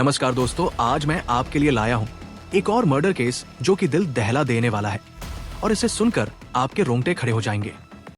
नमस्कार दोस्तों, आज मैं आपके लिए लाया हूँ एक और मर्डर केस जो कि दिल दहला देने वाला है और इसे सुनकर आपके रोंगटे खड़े हो जाएंगे।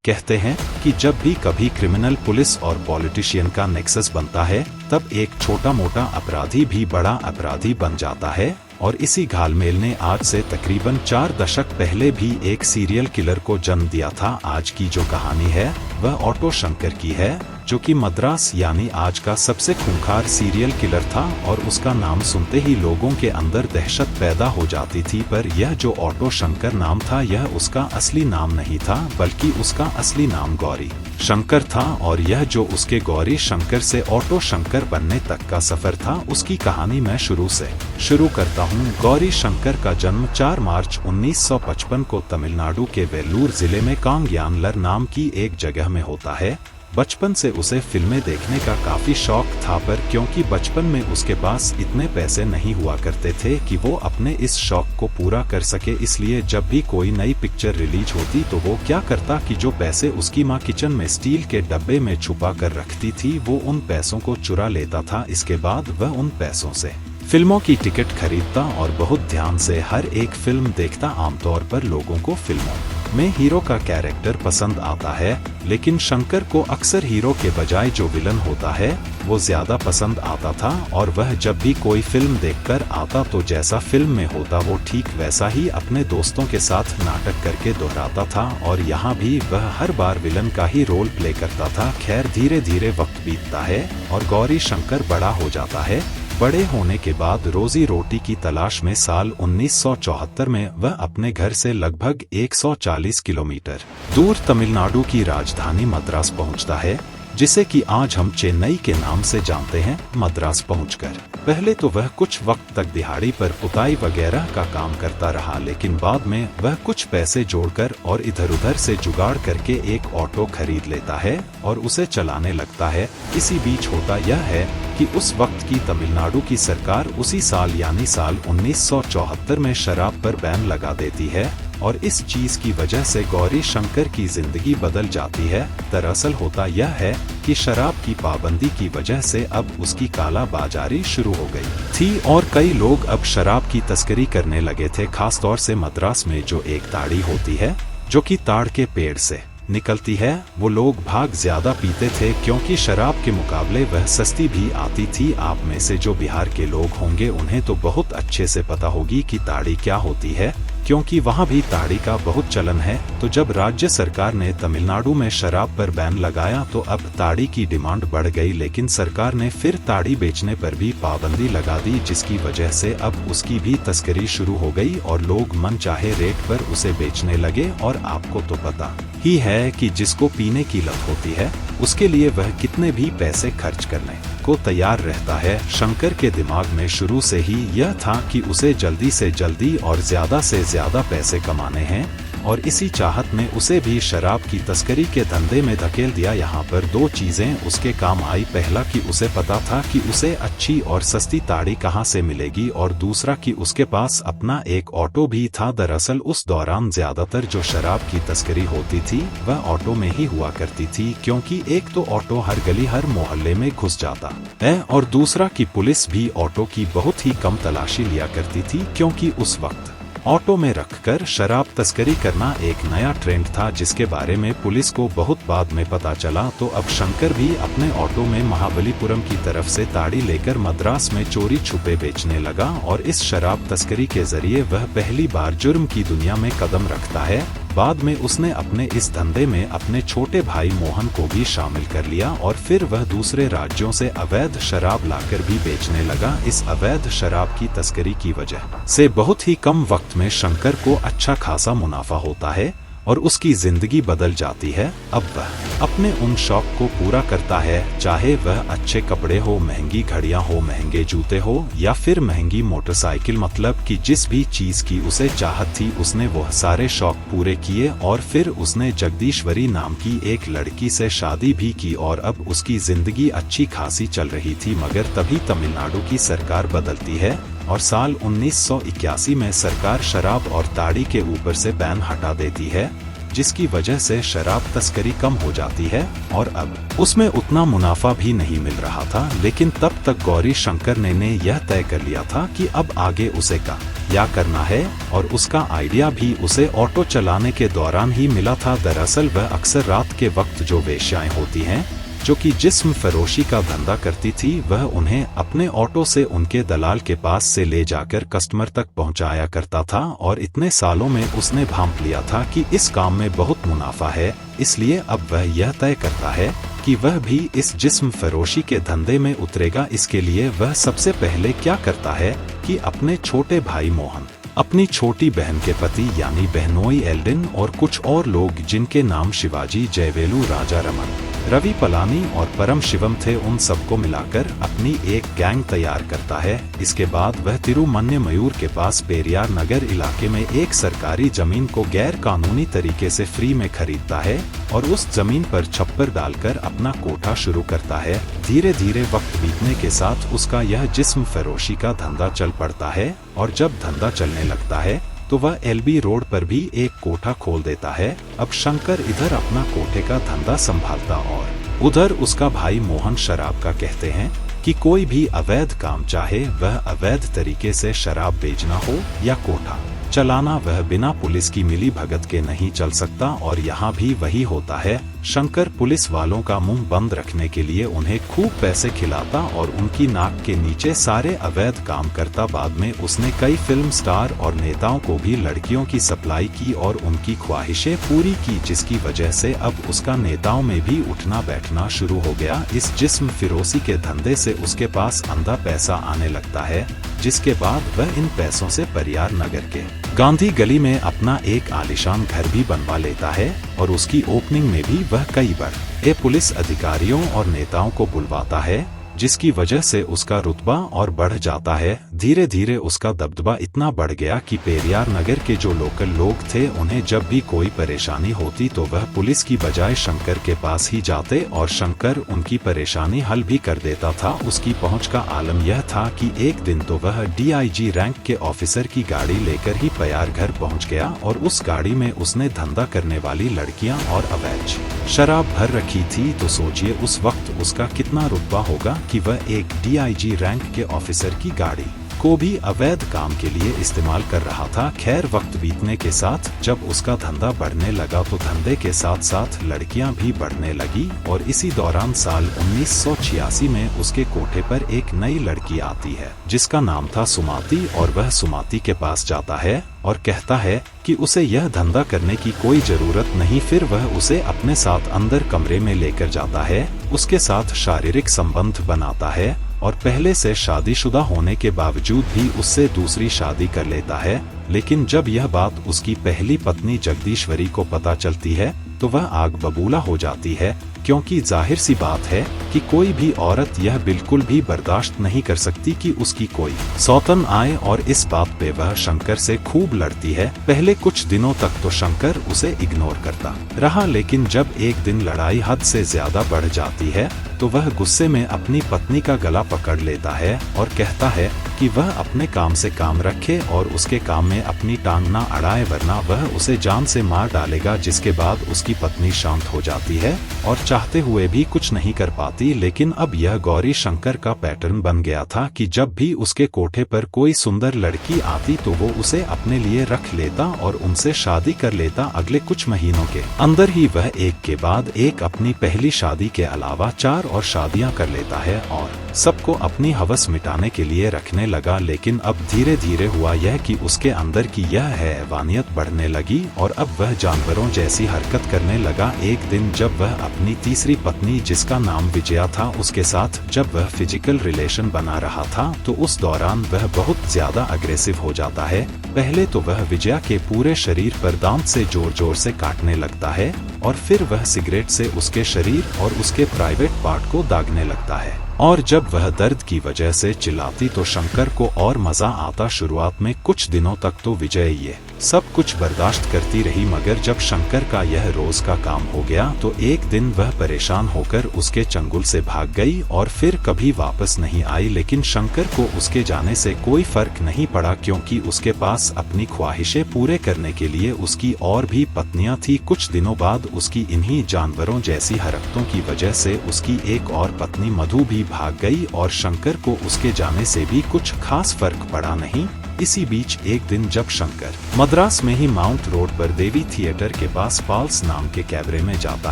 कहते हैं कि जब भी कभी क्रिमिनल पुलिस और पॉलिटिशियन का नेक्सस बनता है तब एक छोटा मोटा अपराधी भी बड़ा अपराधी बन जाता है। और इसी घालमेल ने आज से तकरीबन 4 दशक पहले भी एक सीरियल किलर को जन्म दिया था। आज की जो कहानी है वह ऑटो शंकर की है, जो कि मद्रास यानी आज का सबसे खूंखार सीरियल किलर था और उसका नाम सुनते ही लोगों के अंदर दहशत पैदा हो जाती थी। पर यह जो ऑटो शंकर नाम था यह उसका असली नाम नहीं था, बल्कि उसका असली नाम गौरी शंकर था। और यह जो उसके गौरी शंकर से ऑटो शंकर बनने तक का सफर था, उसकी कहानी मैं शुरू करता हूँ। गौरी शंकर का जन्म 4 मार्च 1955 को तमिलनाडु के वेल्लूर जिले में कांग्यानलर नाम की एक जगह में होता है। बचपन से उसे फिल्में देखने का काफी शौक था, पर क्योंकि बचपन में उसके पास इतने पैसे नहीं हुआ करते थे कि वो अपने इस शौक को पूरा कर सके, इसलिए जब भी कोई नई पिक्चर रिलीज होती तो वो क्या करता कि जो पैसे उसकी माँ किचन में स्टील के डब्बे में छुपा कर रखती थी वो उन पैसों को चुरा लेता था। इसके बाद वह उन पैसों से फिल्मों की टिकट खरीदता और बहुत ध्यान से हर एक फिल्म देखता। आमतौर पर लोगों को फिल्मों में हीरो का कैरेक्टर पसंद आता है, लेकिन शंकर को अक्सर हीरो के बजाय जो विलन होता है वो ज्यादा पसंद आता था। और वह जब भी कोई फिल्म देखकर आता तो जैसा फिल्म में होता वो ठीक वैसा ही अपने दोस्तों के साथ नाटक करके दोहराता था। और यहाँ भी वह हर बार विलन का ही रोल प्ले करता था। खैर धीरे धीरे वक्त बीतता है और गौरी शंकर बड़ा हो जाता है। बड़े होने के बाद रोजी रोटी की तलाश में साल 1974 में वह अपने घर से लगभग 140 किलोमीटर दूर तमिलनाडु की राजधानी मद्रास पहुंचता है, जिसे कि आज हम चेन्नई के नाम से जानते हैं। मद्रास पहुंचकर पहले तो वह कुछ वक्त तक दिहाड़ी पर पुताई वगैरह का काम करता रहा, लेकिन बाद में वह कुछ पैसे जोड़कर और इधर-उधर से जुगाड़ करके एक ऑटो खरीद लेता है और उसे चलाने लगता है। इसी बीच होता यह है कि उस वक्त की तमिलनाडु की सरकार उसी साल यानी साल 1974 में शराब पर बैन लगा देती है और इस चीज की वजह से गौरी शंकर की जिंदगी बदल जाती है। दरअसल होता यह है कि शराब की पाबंदी की वजह से अब उसकी काला बाजारी शुरू हो गई थी और कई लोग अब शराब की तस्करी करने लगे थे। खासतौर से मद्रास में जो एक ताड़ी होती है जो कि ताड़ के पेड़ से निकलती है, वो लोग भाग ज्यादा पीते थे क्योंकि शराब के मुकाबले वह सस्ती भी आती थी। आप में से जो बिहार के लोग होंगे उन्हें तो बहुत अच्छे से पता होगी कि ताड़ी क्या होती है, क्योंकि वहाँ भी ताड़ी का बहुत चलन है। तो जब राज्य सरकार ने तमिलनाडु में शराब पर बैन लगाया तो अब ताड़ी की डिमांड बढ़ गई, लेकिन सरकार ने फिर ताड़ी बेचने पर भी पाबंदी लगा दी, जिसकी वजह से अब उसकी भी तस्करी शुरू हो गई और लोग मनचाहे रेट पर उसे बेचने लगे। और आपको तो पता ही है कि जिसको पीने की लत होती है उसके लिए वह कितने भी पैसे खर्च करने को तैयार रहता है। शंकर के दिमाग में शुरू से ही यह था कि उसे जल्दी से जल्दी और ज्यादा से ज्यादा पैसे कमाने हैं और इसी चाहत में उसे भी शराब की तस्करी के धंधे में धकेल दिया। यहाँ पर 2 चीजें उसके काम आई। पहला कि उसे पता था कि उसे अच्छी और सस्ती ताड़ी कहाँ से मिलेगी, और दूसरा कि उसके पास अपना एक ऑटो भी था। दरअसल उस दौरान ज्यादातर जो शराब की तस्करी होती थी वह ऑटो में ही हुआ करती थी, क्योंकि एक तो ऑटो हर गली हर मोहल्ले में घुस जाता है और दूसरा कि पुलिस भी ऑटो की बहुत ही कम तलाशी लिया करती थी, क्योंकि उस वक्त ऑटो में रखकर शराब तस्करी करना एक नया ट्रेंड था, जिसके बारे में पुलिस को बहुत बाद में पता चला। तो अब शंकर भी अपने ऑटो में महाबलीपुरम की तरफ से ताड़ी लेकर मद्रास में चोरी छुपे बेचने लगा और इस शराब तस्करी के जरिए वह पहली बार जुर्म की दुनिया में कदम रखता है। बाद में उसने अपने इस धंधे में अपने छोटे भाई मोहन को भी शामिल कर लिया और फिर वह दूसरे राज्यों से अवैध शराब लाकर भी बेचने लगा। इस अवैध शराब की तस्करी की वजह से बहुत ही कम वक्त में शंकर को अच्छा खासा मुनाफा होता है और उसकी जिंदगी बदल जाती है। अब वह अपने उन शौक को पूरा करता है, चाहे वह अच्छे कपड़े हो, महंगी घड़ियां हो, महंगे जूते हो या फिर महंगी मोटरसाइकिल। मतलब कि जिस भी चीज की उसे चाहत थी उसने वह सारे शौक पूरे किए और फिर उसने जगदीश्वरी नाम की एक लड़की से शादी भी की और अब उसकी जिंदगी अच्छी खासी चल रही थी। मगर तभी तमिलनाडु की सरकार बदलती है और साल 1981 में सरकार शराब और ताड़ी के ऊपर से बैन हटा देती है। जिसकी वजह से शराब तस्करी कम हो जाती है और अब उसमें उतना मुनाफा भी नहीं मिल रहा था। लेकिन तब तक गौरी शंकर ने यह तय कर लिया था कि अब आगे उसे क्या करना है, और उसका आइडिया भी उसे ऑटो चलाने के दौरान ही मिला था। दरअसल वह अक्सर रात के वक्त जो वेश्याएं होती हैं जो कि जिस्म फरोशी का धंधा करती थी, वह उन्हें अपने ऑटो से उनके दलाल के पास से ले जाकर कस्टमर तक पहुंचाया करता था। और इतने सालों में उसने भांप लिया था कि इस काम में बहुत मुनाफा है, इसलिए अब वह यह तय करता है कि वह भी इस जिस्म फरोशी के धंधे में उतरेगा। इसके लिए वह सबसे पहले क्या करता है कि अपने छोटे भाई मोहन, अपनी छोटी बहन के पति यानी बहनोई एल्डिन और कुछ और लोग जिनके नाम शिवाजी, जयवेलू, राजा रमन, रवि पलानी और परम शिवम थे, उन सबको मिलाकर अपनी एक गैंग तैयार करता है। इसके बाद वह तिरुमन्य मयूर के पास पेरियार नगर इलाके में एक सरकारी जमीन को गैर कानूनी तरीके से फ्री में खरीदता है और उस जमीन पर छप्पर डालकर अपना कोठा शुरू करता है। धीरे धीरे वक्त बीतने के साथ उसका यह जिस्म फरोशी का धंधा चल पड़ता है और जब धंधा चलने लगता है तो वह एलबी रोड पर भी एक कोठा खोल देता है। अब शंकर इधर अपना कोठे का धंधा संभालता और उधर उसका भाई मोहन शराब का। कहते हैं कि कोई भी अवैध काम, चाहे वह अवैध तरीके से शराब बेचना हो या कोठा चलाना, वह बिना पुलिस की मिली भगत के नहीं चल सकता। और यहाँ भी वही होता है। शंकर पुलिस वालों का मुंह बंद रखने के लिए उन्हें खूब पैसे खिलाता और उनकी नाक के नीचे सारे अवैध काम करता। बाद में उसने कई फिल्म स्टार और नेताओं को भी लड़कियों की सप्लाई की और उनकी ख्वाहिशें पूरी की, जिसकी वजह से अब उसका नेताओं में भी उठना बैठना शुरू हो गया। इस जिस्म फिरोसी के धंधे से उसके पास अंधा पैसा आने लगता है, जिसके बाद वह इन पैसों से पेरियार नगर के गांधी गली में अपना एक आलीशान घर भी बनवा लेता है और उसकी ओपनिंग में भी वह कई बड़े पुलिस अधिकारियों और नेताओं को बुलवाता है, जिसकी वजह से उसका रुतबा और बढ़ जाता है। धीरे धीरे उसका दबदबा इतना बढ़ गया कि पेरियार नगर के जो लोकल लोग थे, उन्हें जब भी कोई परेशानी होती तो वह पुलिस की बजाय शंकर के पास ही जाते और शंकर उनकी परेशानी हल भी कर देता था। उसकी पहुंच का आलम यह था कि एक दिन तो वह डीआईजी रैंक के ऑफिसर की गाड़ी लेकर ही पेरियार घर पहुंच गया और उस गाड़ी में उसने धंधा करने वाली लड़कियां और अवैध शराब भर रखी थी। तो सोचिए उस वक्त उसका कितना रुतबा होगा कि वह एक डीआईजी रैंक के ऑफिसर की गाड़ी को भी अवैध काम के लिए इस्तेमाल कर रहा था। खैर, वक्त बीतने के साथ जब उसका धंधा बढ़ने लगा तो धंधे के साथ साथ लड़कियां भी बढ़ने लगी और इसी दौरान साल 1986 में उसके कोठे पर एक नई लड़की आती है जिसका नाम था सुमाती। और वह सुमाती के पास जाता है और कहता है कि उसे यह धंधा करने की कोई जरूरत नहीं। फिर वह उसे अपने साथ अंदर कमरे में लेकर जाता है, उसके साथ शारीरिक संबंध बनाता है और पहले से शादीशुदा होने के बावजूद भी उससे दूसरी शादी कर लेता है। लेकिन जब यह बात उसकी पहली पत्नी जगदीश्वरी को पता चलती है तो वह आग बबूला हो जाती है, क्योंकि जाहिर सी बात है कि कोई भी औरत यह बिल्कुल भी बर्दाश्त नहीं कर सकती कि उसकी कोई सौतन आए और इस बात पे वह शंकर से खूब लड़ती है। पहले कुछ दिनों तक तो शंकर उसे इग्नोर करता रहा, लेकिन जब एक दिन लड़ाई हद से ज्यादा बढ़ जाती है तो वह गुस्से में अपनी पत्नी का गला पकड़ लेता है और कहता है कि वह अपने काम से काम रखे और उसके काम में अपनी टांग ना अड़ाए, वरना वह उसे जान से मार डालेगा। जिसके बाद उसकी पत्नी शांत हो जाती है और चाहते हुए भी कुछ नहीं कर पाती। लेकिन अब यह गौरी शंकर का पैटर्न बन गया था कि जब भी उसके कोठे पर कोई सुंदर लड़की आती तो वो उसे अपने लिए रख लेता और उनसे शादी कर लेता। अगले कुछ महीनों के अंदर ही वह एक के बाद एक अपनी पहली शादी के अलावा 4 और शादियां कर लेता है और सबको अपनी हवस मिटाने के लिए रखने लगा। लेकिन अब धीरे धीरे हुआ यह कि उसके अंदर की यह हैवानियत बढ़ने लगी और अब वह जानवरों जैसी हरकत करने लगा। एक दिन जब वह अपनी तीसरी पत्नी जिसका नाम विजया था उसके साथ जब वह फिजिकल रिलेशन बना रहा था तो उस दौरान वह बहुत ज्यादा अग्रेसिव हो जाता है। पहले तो वह विजया के पूरे शरीर पर दांत से जोर जोर से काटने लगता है और फिर वह सिगरेट से उसके शरीर और उसके प्राइवेट पार्ट को दागने लगता है। और जब वह दर्द की वजह से चिल्लाती तो शंकर को और मजा आता। शुरुआत में कुछ दिनों तक तो विजय ये सब कुछ बर्दाश्त करती रही, मगर जब शंकर का यह रोज का काम हो गया तो एक दिन वह परेशान होकर उसके चंगुल से भाग गई और फिर कभी वापस नहीं आई। लेकिन शंकर को उसके जाने से कोई फर्क नहीं पड़ा, क्योंकि उसके पास अपनी ख्वाहिशें पूरे करने के लिए उसकी और भी पत्नियां थी। कुछ दिनों बाद उसकी इन्हीं जानवरों जैसी हरकतों की वजह से उसकी एक और पत्नी मधु भी भाग गई और शंकर को उसके जाने से भी कुछ खास फर्क पड़ा नहीं। इसी बीच एक दिन जब शंकर मद्रास में ही माउंट रोड पर देवी थिएटर के पास पाल्स नाम के कैबरे में जाता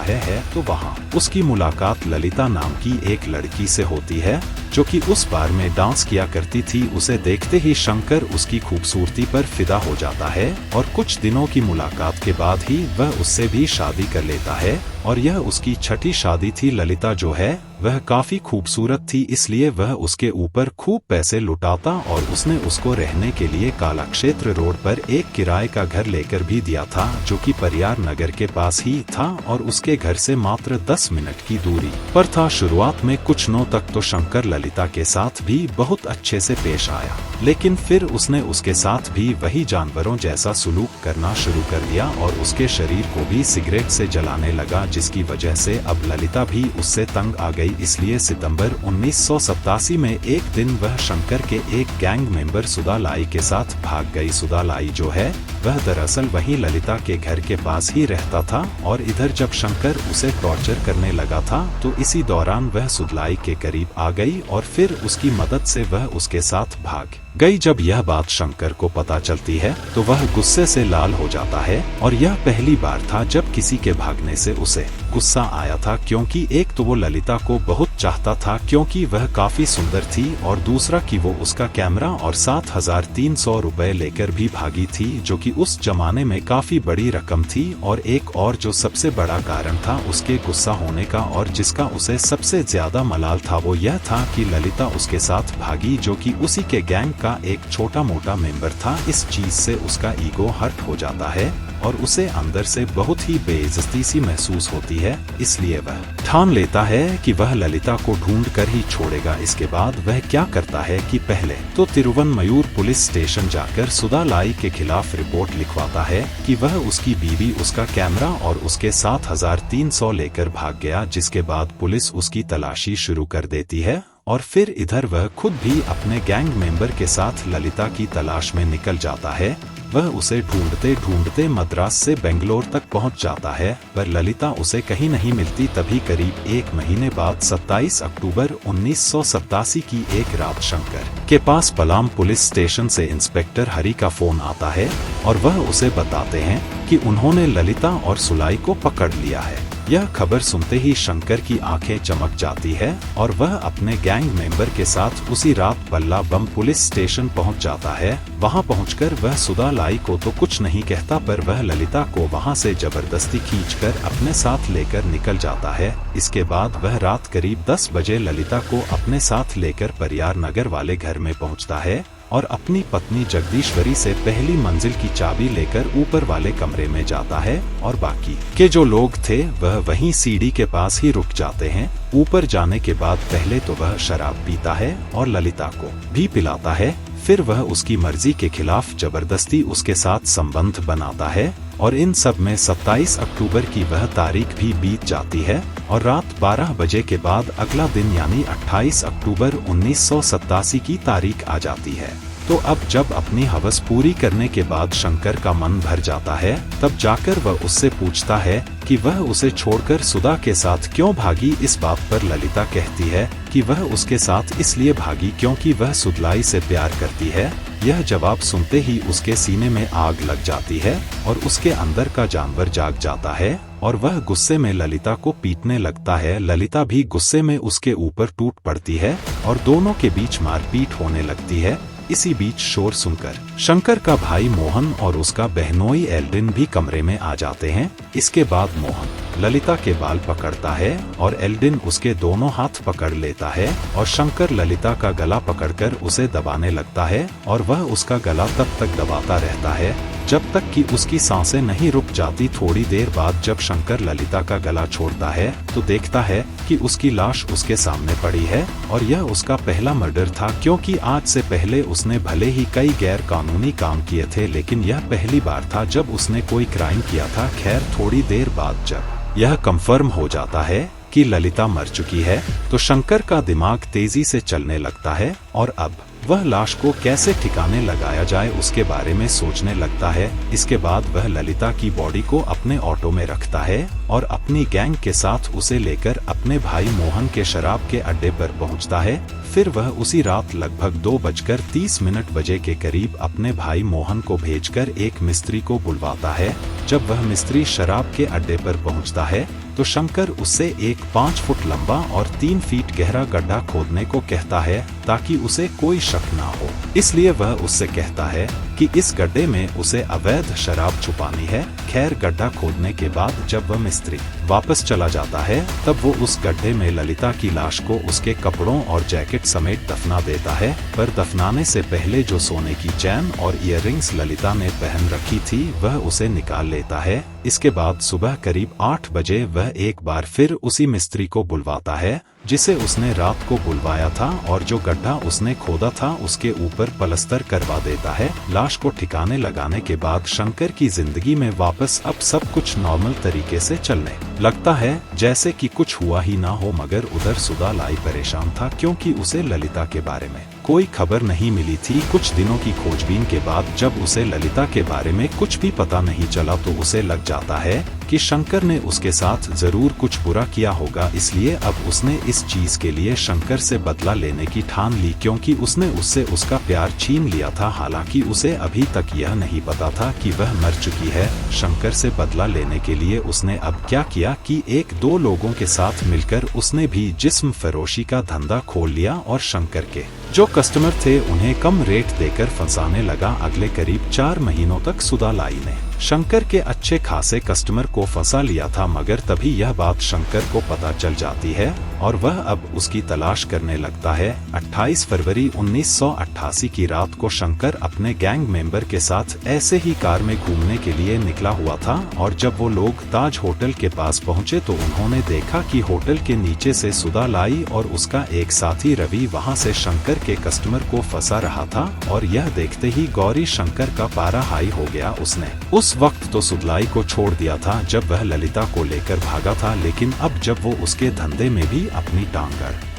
है तो वहाँ उसकी मुलाकात ललिता नाम की एक लड़की से होती है, जो कि उस बार में डांस किया करती थी। उसे देखते ही शंकर उसकी खूबसूरती पर फिदा हो जाता है और कुछ दिनों की मुलाकात के बाद ही वह उससे भी शादी कर लेता है और यह उसकी छठी शादी थी। ललिता जो है वह काफी खूबसूरत थी, इसलिए वह उसके ऊपर खूब पैसे लुटाता और उसने उसको रहने के लिए कलाक्षेत्र रोड पर एक किराए का घर लेकर भी दिया था, जो कि परियार नगर के पास ही था और उसके घर से मात्र 10 मिनट की दूरी पर था। शुरुआत में कुछ दिनों तक तो शंकर ललिता के साथ भी बहुत अच्छे से पेश आया, लेकिन फिर उसने उसके साथ भी वही जानवरों जैसा सुलूक करना शुरू कर दिया और उसके शरीर को भी सिगरेट से जलाने लगा, जिसकी वजह से अब ललिता भी उससे तंग आ गई। इसलिए सितंबर 1987 में एक दिन वह शंकर के एक गैंग मेंबर सुधा लाई के साथ भाग गई। सुधा लाई जो है वह दरअसल वही ललिता के घर के पास ही रहता था और इधर जब शंकर उसे टॉर्चर करने लगा था तो इसी दौरान वह सुधलाई के करीब आ गई और फिर उसकी मदद से वह उसके साथ भाग गई। जब यह बात शंकर को पता चलती है तो वह गुस्से से लाल हो जाता है और यह पहली बार था जब किसी के भागने से उसे गुस्सा आया था, क्योंकि एक तो वो ललिता को बहुत चाहता था क्योंकि वह काफी सुंदर थी और दूसरा कि वो उसका कैमरा और 7,300 रुपए लेकर भी भागी थी, जो कि उस जमाने में काफी बड़ी रकम थी। और एक और जो सबसे बड़ा कारण था उसके गुस्सा होने का और जिसका उसे सबसे ज्यादा मलाल था वो यह था कि ललिता उसके साथ भागी, जो कि उसी के गैंग का एक छोटा मोटा मेंबर था। इस चीज से उसका ईगो हर्ट हो जाता है और उसे अंदर से बहुत ही बेइज्जती सी महसूस होती है, इसलिए वह ठान लेता है कि वह ललिता को ढूंढ कर ही छोड़ेगा। इसके बाद वह क्या करता है कि पहले तो तिरुवनमयूर पुलिस स्टेशन जाकर सुधा लाई के खिलाफ रिपोर्ट लिखवाता है कि वह उसकी बीवी, उसका कैमरा और उसके 7,300 लेकर भाग गया, जिसके बाद पुलिस उसकी तलाशी शुरू कर देती है। और फिर इधर वह खुद भी अपने गैंग मेंबर के साथ ललिता की तलाश में निकल जाता है। वह उसे ढूंढते ढूंढते मद्रास से बेंगलोर तक पहुंच जाता है, पर ललिता उसे कहीं नहीं मिलती। तभी करीब एक महीने बाद 27 अक्टूबर 1987 की एक रात शंकर के पास पलाम पुलिस स्टेशन से इंस्पेक्टर हरि का फोन आता है और वह उसे बताते हैं कि उन्होंने ललिता और सुलाई को पकड़ लिया है। यह खबर सुनते ही शंकर की आंखें चमक जाती है और वह अपने गैंग मेंबर के साथ उसी रात बल्ला बम पुलिस स्टेशन पहुंच जाता है। वहां पहुंचकर वह सुधा लाई को तो कुछ नहीं कहता, पर वह ललिता को वहां से जबरदस्ती खींचकर अपने साथ लेकर निकल जाता है। इसके बाद वह रात करीब 10 बजे ललिता को अपने साथ लेकर परियार नगर वाले घर में पहुंचता है और अपनी पत्नी जगदीश्वरी से पहली मंजिल की चाबी लेकर ऊपर वाले कमरे में जाता है और बाकी के जो लोग थे वह वहीं सीढ़ी के पास ही रुक जाते हैं। ऊपर जाने के बाद पहले तो वह शराब पीता है और ललिता को भी पिलाता है, फिर वह उसकी मर्जी के खिलाफ जबरदस्ती उसके साथ संबंध बनाता है और इन सब में 27 अक्टूबर की वह तारीख भी बीत जाती है और रात 12 बजे के बाद अगला दिन यानी 28 अक्टूबर 1987 की तारीख आ जाती है। तो अब जब अपनी हवस पूरी करने के बाद शंकर का मन भर जाता है, तब जाकर वह उससे पूछता है कि वह उसे छोड़कर सुधा के साथ क्यों भागी। इस बात पर ललिता कहती है कि वह उसके साथ इसलिए भागी क्योंकि वह सुधलाई से प्यार करती है। यह जवाब सुनते ही उसके सीने में आग लग जाती है और उसके अंदर का जानवर जाग जाता है और वह गुस्से में ललिता को पीटने लगता है। ललिता भी गुस्से में उसके ऊपर टूट पड़ती है और दोनों के बीच मारपीट होने लगती है। इसी बीच शोर सुनकर शंकर का भाई मोहन और उसका बहनोई एल्डिन भी कमरे में आ जाते हैं। इसके बाद मोहन ललिता के बाल पकड़ता है और एल्डिन उसके दोनों हाथ पकड़ लेता है और शंकर ललिता का गला पकड़कर उसे दबाने लगता है और वह उसका गला तब तक दबाता रहता है जब तक कि उसकी सांसें नहीं रुक जाती। थोड़ी देर बाद जब शंकर ललिता का गला छोड़ता है तो देखता है कि उसकी लाश उसके सामने पड़ी है और यह उसका पहला मर्डर था, क्योंकि आज से पहले उसने भले ही कई गैर कानूनी काम किए थे, लेकिन यह पहली बार था जब उसने कोई क्राइम किया था। खैर थोड़ी देर बाद जब यह कंफर्म हो जाता है कि ललिता मर चुकी है तो शंकर का दिमाग तेजी से चलने लगता है और अब वह लाश को कैसे ठिकाने लगाया जाए उसके बारे में सोचने लगता है। इसके बाद वह ललिता की बॉडी को अपने ऑटो में रखता है और अपनी गैंग के साथ उसे लेकर अपने भाई मोहन के शराब के अड्डे पर पहुंचता है। फिर वह उसी रात लगभग 2:30 बजे के करीब अपने भाई मोहन को भेजकर एक मिस्त्री को बुलवाता है। जब वह मिस्त्री शराब के अड्डे पर पहुंचता है तो शंकर उससे एक 5 फुट लंबा और 3 फीट गहरा गड्ढा खोदने को कहता है ताकि उसे कोई शक ना हो। इसलिए वह उससे कहता है कि इस गड्ढे में उसे अवैध शराब छुपानी है। खैर गड्ढा खोदने के बाद जब वह मिस्त्री वापस चला जाता है तब वो उस गड्ढे में ललिता की लाश को उसके कपड़ों और जैकेट समेत दफना देता है। पर दफनाने से पहले जो सोने की चैन और इयररिंग्स ललिता ने पहन रखी थी वह उसे निकाल लेता है। इसके बाद सुबह करीब 8 बजे वह एक बार फिर उसी मिस्त्री को बुलवाता है जिसे उसने रात को बुलवाया था और जो गड्ढा उसने खोदा था उसके ऊपर पलस्तर करवा देता है। लाश को ठिकाने लगाने के बाद शंकर की जिंदगी में वापस अब सब कुछ नॉर्मल तरीके से चलने लगता है, जैसे कि कुछ हुआ ही ना हो। मगर उधर सुधा लाई परेशान था क्योंकि उसे ललिता के बारे में कोई खबर नहीं मिली थी। कुछ दिनों की खोजबीन के बाद जब उसे ललिता के बारे में कुछ भी पता नहीं चला तो उसे लग जाता है कि शंकर ने उसके साथ जरूर कुछ बुरा किया होगा। इसलिए अब उसने इस चीज के लिए शंकर से बदला लेने की ठान ली, क्योंकि उसने उससे उसका प्यार छीन लिया था। हालांकि उसे अभी तक यह नहीं पता था कि वह मर चुकी है। शंकर से बदला लेने के लिए उसने अब क्या किया कि 1-2 लोगों के साथ मिलकर उसने भी जिस्म फरोशी का धंधा खोल लिया और शंकर के जो कस्टमर थे उन्हें कम रेट देकर फंसाने लगा। अगले करीब 4 महीनों तक सुधा लाई ने शंकर के अच्छे खासे कस्टमर को फंसा लिया था, मगर तभी यह बात शंकर को पता चल जाती है और वह अब उसकी तलाश करने लगता है। 28 फरवरी 1988 की रात को शंकर अपने गैंग मेंबर के साथ ऐसे ही कार में घूमने के लिए निकला हुआ था और जब वो लोग ताज होटल के पास पहुंचे तो उन्होंने देखा कि होटल के नीचे से सुधा लाई और उसका एक साथी रवि वहां से शंकर के कस्टमर को फंसा रहा था। और यह देखते ही गौरी शंकर का पारा हाई हो गया। उसने उस वक्त तो सुधलाई को छोड़ दिया था जब वह ललिता को लेकर भागा था, लेकिन अब जब वो उसके धंधे में भी अपनी टांग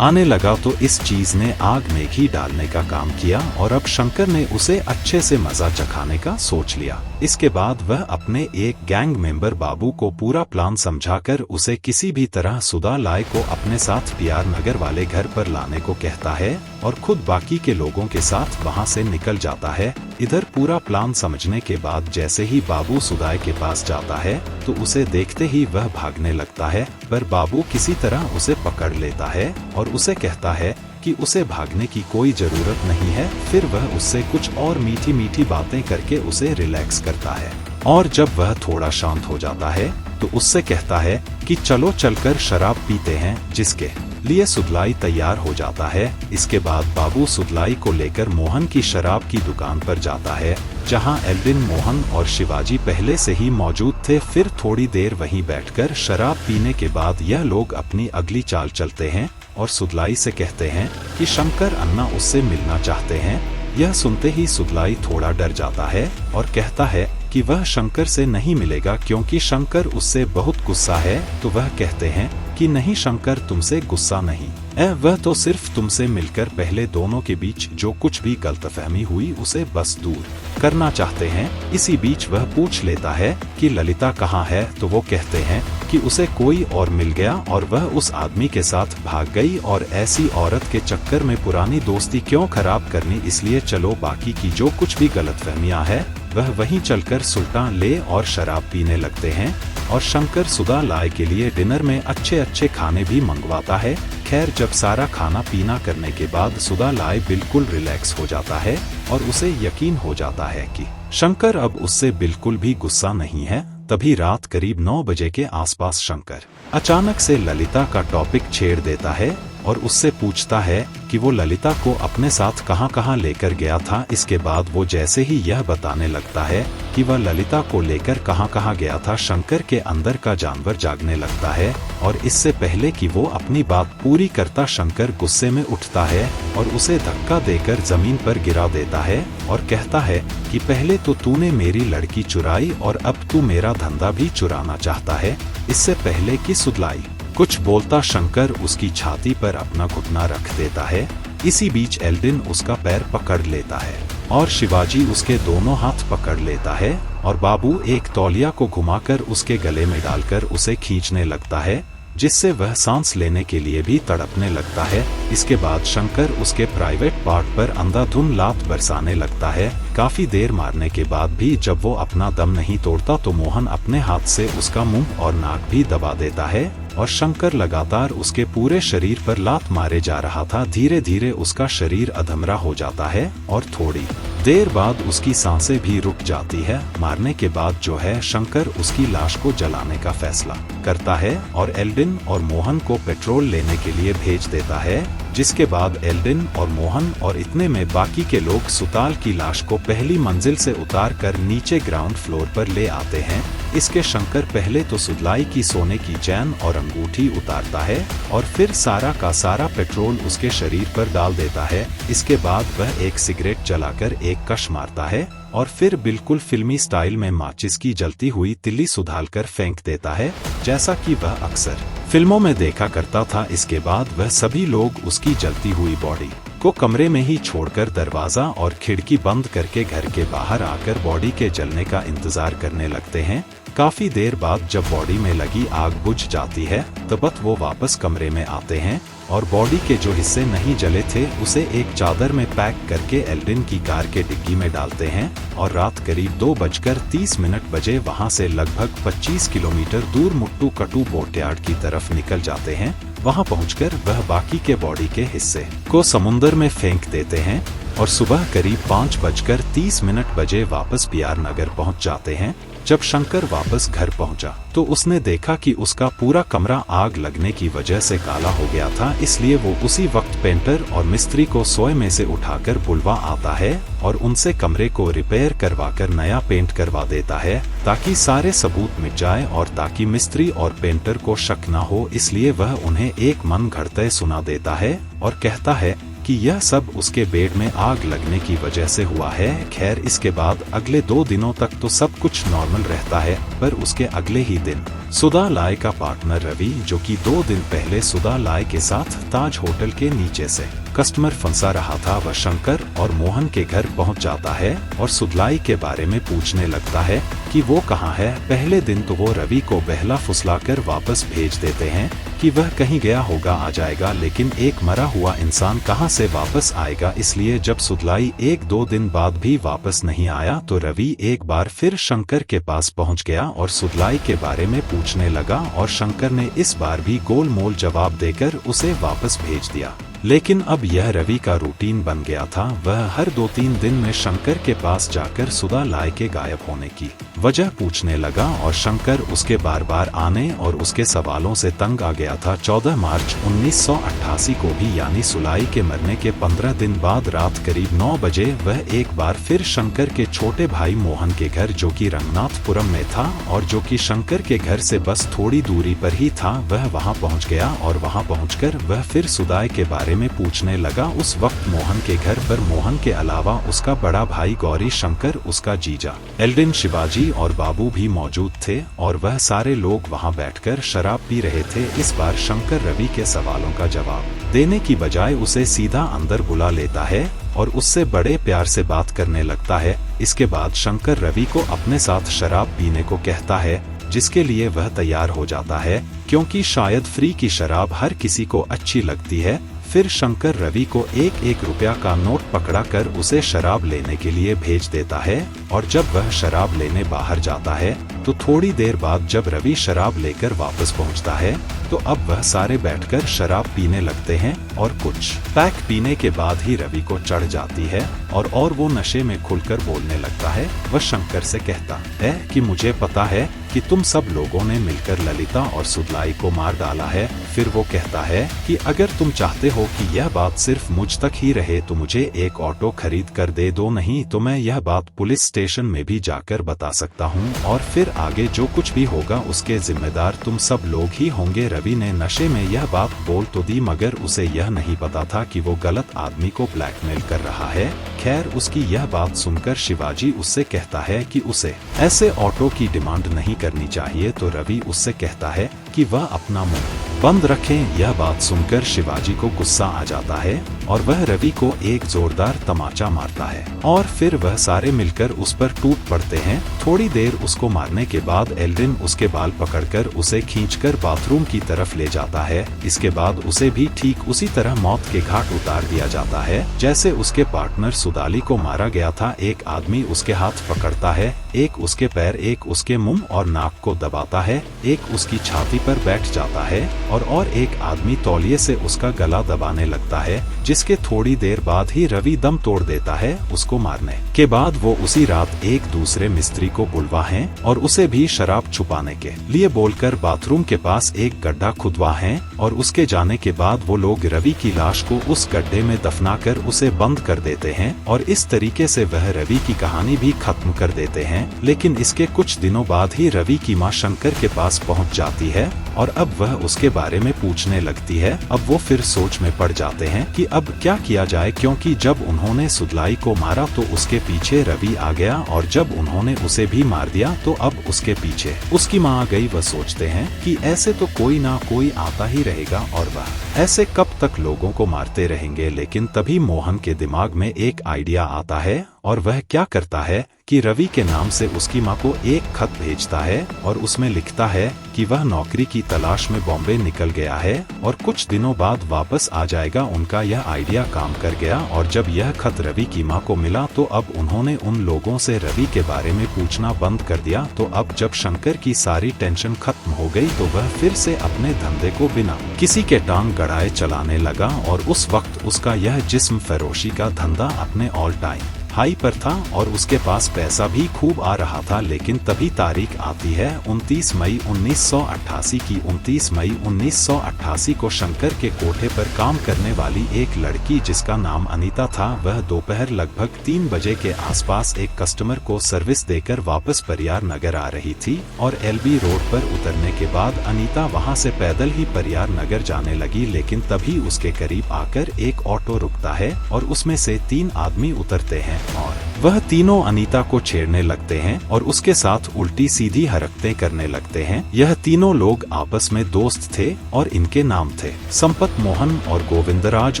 आने लगा तो इस चीज ने आग में घी डालने का काम किया और अब शंकर ने उसे अच्छे से मजा चखाने का सोच लिया। इसके बाद वह अपने एक गैंग मेंबर बाबू को पूरा प्लान समझाकर उसे किसी भी तरह सुधा लाई को अपने साथ पीआर नगर वाले घर पर लाने को कहता है और खुद बाकी के लोगों के साथ वहां से निकल जाता है। इधर पूरा प्लान समझने के बाद जैसे ही बाबू सुधाई के पास जाता है तो उसे देखते ही वह भागने लगता है, पर बाबू किसी तरह उसे पकड़ लेता है और उसे कहता है कि उसे भागने की कोई जरूरत नहीं है। फिर वह उससे कुछ और मीठी मीठी बातें करके उसे रिलैक्स करता है और जब वह थोड़ा शांत हो जाता है तो उससे कहता है कि चलो चलकर शराब पीते हैं, जिसके लिए सुधलाई तैयार हो जाता है। इसके बाद बाबू सुधलाई को लेकर मोहन की शराब की दुकान पर जाता है जहां एल्विन, मोहन और शिवाजी पहले से ही मौजूद थे। फिर थोड़ी देर वहीं बैठकर शराब पीने के बाद यह लोग अपनी अगली चाल चलते हैं और सुधलाई से कहते हैं कि शंकर अन्ना उससे मिलना चाहते हैं। यह सुनते ही सुधलाई थोड़ा डर जाता है और कहता है कि वह शंकर से नहीं मिलेगा क्योंकि शंकर उससे बहुत गुस्सा है। तो वह कहते हैं कि नहीं, शंकर तुमसे गुस्सा नहीं, वह तो सिर्फ तुमसे मिलकर पहले दोनों के बीच जो कुछ भी गलतफहमी हुई उसे बस दूर करना चाहते हैं। इसी बीच वह पूछ लेता है कि ललिता कहाँ है, तो वो कहते हैं कि उसे कोई और मिल गया और वह उस आदमी के साथ भाग गई और ऐसी औरत के चक्कर में पुरानी दोस्ती क्यों खराब करनी, इसलिए चलो बाकी की जो कुछ भी गलतफहमियां है वह वहीं चलकर सुल्तान ले और शराब पीने लगते हैं और शंकर सुधा लाई के लिए डिनर में अच्छे अच्छे खाने भी मंगवाता है। खैर जब सारा खाना पीना करने के बाद सुधा लाई बिल्कुल रिलैक्स हो जाता है और उसे यकीन हो जाता है कि शंकर अब उससे बिल्कुल भी गुस्सा नहीं है। तभी रात करीब 9 बजे के आसपास शंकर अचानक से ललिता का टॉपिक छेड़ देता है और उससे पूछता है कि वो ललिता को अपने साथ कहाँ लेकर गया था। इसके बाद वो जैसे ही यह बताने लगता है कि वह ललिता को लेकर कहाँ गया था, शंकर के अंदर का जानवर जागने लगता है और इससे पहले कि वो अपनी बात पूरी करता शंकर गुस्से में उठता है और उसे धक्का देकर जमीन पर गिरा देता है और कहता है कि पहले तो तूने मेरी लड़की चुराई और अब तू मेरा धंधा भी चुराना चाहता है, इससे पहले कि सुधलाई। कुछ बोलता शंकर उसकी छाती पर अपना घुटना रख देता है। इसी बीच एल्डिन उसका पैर पकड़ लेता है और शिवाजी उसके दोनों हाथ पकड़ लेता है और बाबू एक तौलिया को घुमाकर उसके गले में डालकर उसे खींचने लगता है, जिससे वह सांस लेने के लिए भी तड़पने लगता है। इसके बाद शंकर उसके प्राइवेट पार्ट पर अंधाधुंध लात बरसाने लगता है। काफी देर मारने के बाद भी जब वो अपना दम नहीं तोड़ता तो मोहन अपने हाथ से उसका मुंह और नाक भी दबा देता है और शंकर लगातार उसके पूरे शरीर पर लात मारे जा रहा था। धीरे धीरे उसका शरीर अधमरा हो जाता है और थोड़ी देर बाद उसकी सांसें भी रुक जाती है। मारने के बाद जो है शंकर उसकी लाश को जलाने का फैसला करता है और एल्डिन और मोहन को पेट्रोल लेने के लिए भेज देता है, जिसके बाद एल्डिन और मोहन और इतने में बाकी के लोग सुताल की लाश को पहली मंजिल से उतार कर नीचे ग्राउंड फ्लोर पर ले आते हैं। इसके शंकर पहले तो सुधलाई की सोने की चैन और अंगूठी उतारता है और फिर सारा का सारा पेट्रोल उसके शरीर पर डाल देता है। इसके बाद वह एक सिगरेट जलाकर एक कश मारता है और फिर बिल्कुल फिल्मी स्टाइल में माचिस की जलती हुई तिल्ली सुधालकर फेंक देता है, जैसा कि वह अक्सर फिल्मों में देखा करता था। इसके बाद वह सभी लोग उसकी जलती हुई बॉडी को कमरे में ही छोड़कर दरवाजा और खिड़की बंद करके घर के बाहर आकर बॉडी के जलने का इंतजार करने लगते हैं। काफी देर बाद जब बॉडी में लगी आग बुझ जाती है तब वो वापस कमरे में आते हैं और बॉडी के जो हिस्से नहीं जले थे उसे एक चादर में पैक करके एल्डिन की कार के डिग्गी में डालते हैं और रात करीब 2:30 बजे वहां से लगभग 25 किलोमीटर दूर मुट्टू कटू बोटयार्ड की तरफ निकल जाते हैं। वहां पहुंचकर वह बाकी के बॉडी के हिस्से को समुंदर में फेंक देते हैं और सुबह करीब 5:30 बजे वापस PR नगर पहुंच जाते हैं। जब शंकर वापस घर पहुंचा तो उसने देखा कि उसका पूरा कमरा आग लगने की वजह से काला हो गया था, इसलिए वो उसी वक्त पेंटर और मिस्त्री को सोए में से उठाकर बुलवा आता है और उनसे कमरे को रिपेयर करवाकर नया पेंट करवा देता है ताकि सारे सबूत मिट जाए और ताकि मिस्त्री और पेंटर को शक न हो। इसलिए वह उन्हें एक मन घड़ते सुना देता है और कहता है कि यह सब उसके बेड में आग लगने की वजह से हुआ है। खैर इसके बाद अगले 2 दिनों तक तो सब कुछ नॉर्मल रहता है, पर उसके अगले ही दिन सुधा लाय का पार्टनर रवि, जो कि 2 दिन पहले सुधा लाय के साथ ताज होटल के नीचे से कस्टमर फंसा रहा था, वह शंकर और मोहन के घर पहुंच जाता है और सुधलाई के बारे में पूछने लगता है कि वो कहाँ है। पहले दिन तो वो रवि को बहला फुसलाकर वापस भेज देते हैं कि वह कहीं गया होगा, आ जाएगा, लेकिन एक मरा हुआ इंसान कहां से वापस आएगा। इसलिए जब सुधलाई 1-2 दिन बाद भी वापस नहीं आया तो रवि एक बार फिर शंकर के पास पहुंच गया और सुधलाई के बारे में पूछने लगा और शंकर ने इस बार भी गोलमोल जवाब देकर उसे वापस भेज दिया। लेकिन अब यह रवि का रूटीन बन गया था। वह हर 2-3 दिन में शंकर के पास जाकर सुधा लाय के गायब होने की वजह पूछने लगा और शंकर उसके बार बार आने और उसके सवालों से तंग आ गया था। 14 मार्च 1988 को भी यानी सुलाई के मरने के 15 दिन बाद रात करीब 9 बजे वह एक बार फिर शंकर के छोटे भाई मोहन के घर, जो कि रंगनाथपुरम में था और जो कि शंकर के घर से बस थोड़ी दूरी पर ही था, वह वहां पहुंच गया और वहां पहुंचकर वह फिर सुधाय के बारे में पूछने लगा। उस वक्त मोहन के घर पर मोहन के अलावा उसका बड़ा भाई गौरी शंकर, उसका जीजा एल्डिन, शिवाजी और बाबू भी मौजूद थे और वह सारे लोग वहां बैठकर शराब पी रहे थे। इस बार शंकर रवि के सवालों का जवाब देने की बजाय उसे सीधा अंदर बुला लेता है और उससे बड़े प्यार से बात करने लगता है। इसके बाद शंकर रवि को अपने साथ शराब पीने को कहता है, जिसके लिए वह तैयार हो जाता है क्योंकि शायद फ्री की शराब हर किसी को अच्छी लगती है। फिर शंकर रवि को 1-1 रुपया का नोट पकड़ा कर उसे शराब लेने के लिए भेज देता है और जब वह शराब लेने बाहर जाता है तो थोड़ी देर बाद जब रवि शराब लेकर वापस पहुंचता है तो अब वह सारे बैठकर शराब पीने लगते हैं और कुछ पैक पीने के बाद ही रवि को चढ़ जाती है और वो नशे में खुलकर बोलने लगता है। वह शंकर से कहता है कि मुझे पता है कि तुम सब लोगों ने मिलकर ललिता और सुधलाई को मार डाला है। फिर वो कहता है कि अगर तुम चाहते हो कि यह बात सिर्फ मुझ तक ही रहे तो मुझे एक ऑटो खरीद कर दे दो, नहीं तो मैं यह बात पुलिस स्टेशन में भी जाकर बता सकता हूँ और फिर आगे जो कुछ भी होगा उसके जिम्मेदार तुम सब लोग ही होंगे। रवि ने नशे में यह बात बोल तो दी मगर उसे यह नहीं पता था कि वो गलत आदमी को ब्लैकमेल कर रहा है। खैर उसकी यह बात सुनकर शिवाजी उससे कहता है कि उसे ऐसे ऑटो की डिमांड नहीं करनी चाहिए, तो रवि उससे कहता है कि वह अपना मुंह बंद रखें। यह बात सुनकर शिवाजी को गुस्सा आ जाता है और वह रवि को एक जोरदार तमाचा मारता है और फिर वह सारे मिलकर उस पर टूट पड़ते हैं। थोड़ी देर उसको मारने के बाद एल्ड्रिन उसके बाल पकड़कर उसे खींचकर बाथरूम की तरफ ले जाता है। इसके बाद उसे भी ठीक उसी तरह मौत के घाट उतार दिया जाता है जैसे उसके पार्टनर सुदाली को मारा गया था। एक आदमी उसके हाथ पकड़ता है, एक उसके पैर, एक उसके मुंह और नाक को दबाता है, एक उसकी छाती पर बैठ जाता है और एक आदमी तौलिए से उसका गला दबाने लगता है, जिसके थोड़ी देर बाद ही रवि दम तोड़ देता है। उसको मारने के बाद वो उसी रात एक दूसरे मिस्त्री को बुलवा है और उसे भी शराब छुपाने के लिए बोलकर बाथरूम के पास एक गड्ढा खुदवा है और उसके जाने के बाद वो लोग रवि की लाश को उस गड्ढे में दफनाकर उसे बंद कर देते हैं और इस तरीके से वह रवि की कहानी भी खत्म कर देते हैं। लेकिन इसके कुछ दिनों बाद ही रवि की मां शंकर के पास पहुंच जाती है और अब वह उसके बारे में पूछने लगती है। अब वो फिर सोच में पड़ जाते हैं कि अब क्या किया जाए, क्योंकि जब उन्होंने सुदलाई को मारा तो उसके पीछे रवि आ गया और जब उन्होंने उसे भी मार दिया तो अब उसके पीछे उसकी मां आ गई। वह सोचते हैं कि ऐसे तो कोई ना कोई आता ही रहेगा और वह ऐसे कब तक लोगों को मारते रहेंगे। लेकिन तभी मोहन के दिमाग में एक आइडिया आता है और वह क्या करता है कि रवि के नाम से उसकी मां को एक खत भेजता है और उसमें लिखता है कि वह नौकरी की तलाश में बॉम्बे निकल गया है और कुछ दिनों बाद वापस आ जाएगा। उनका यह आइडिया काम कर गया और जब यह खत रवि की मां को मिला तो अब उन्होंने उन लोगों से रवि के बारे में पूछना बंद कर दिया। तो अब जब शंकर की सारी टेंशन खत्म हो गई तो वह फिर से अपने धंधे को बिना किसी के टांग गड़ाए चलाने लगा और उस वक्त उसका यह जिस्म फरोशी का धंधा अपने ऑल टाइम हाई पर था और उसके पास पैसा भी खूब आ रहा था। लेकिन तभी तारीख आती है 29 मई 1988 की। 29 मई 1988 को शंकर के कोठे पर काम करने वाली एक लड़की जिसका नाम अनीता था, वह दोपहर लगभग 3 बजे के आसपास एक कस्टमर को सर्विस देकर वापस परियार नगर आ रही थी और एलबी रोड पर उतरने के बाद अनीता वहां से पैदल ही परियार नगर जाने लगी। लेकिन तभी उसके करीब आकर एक ऑटो रुकता है और उसमें से 3 आदमी उतरते हैं और वह तीनों अनीता को छेड़ने लगते हैं और उसके साथ उल्टी सीधी हरकतें करने लगते हैं। यह तीनों लोग आपस में दोस्त थे और इनके नाम थे संपत, मोहन और गोविंदराज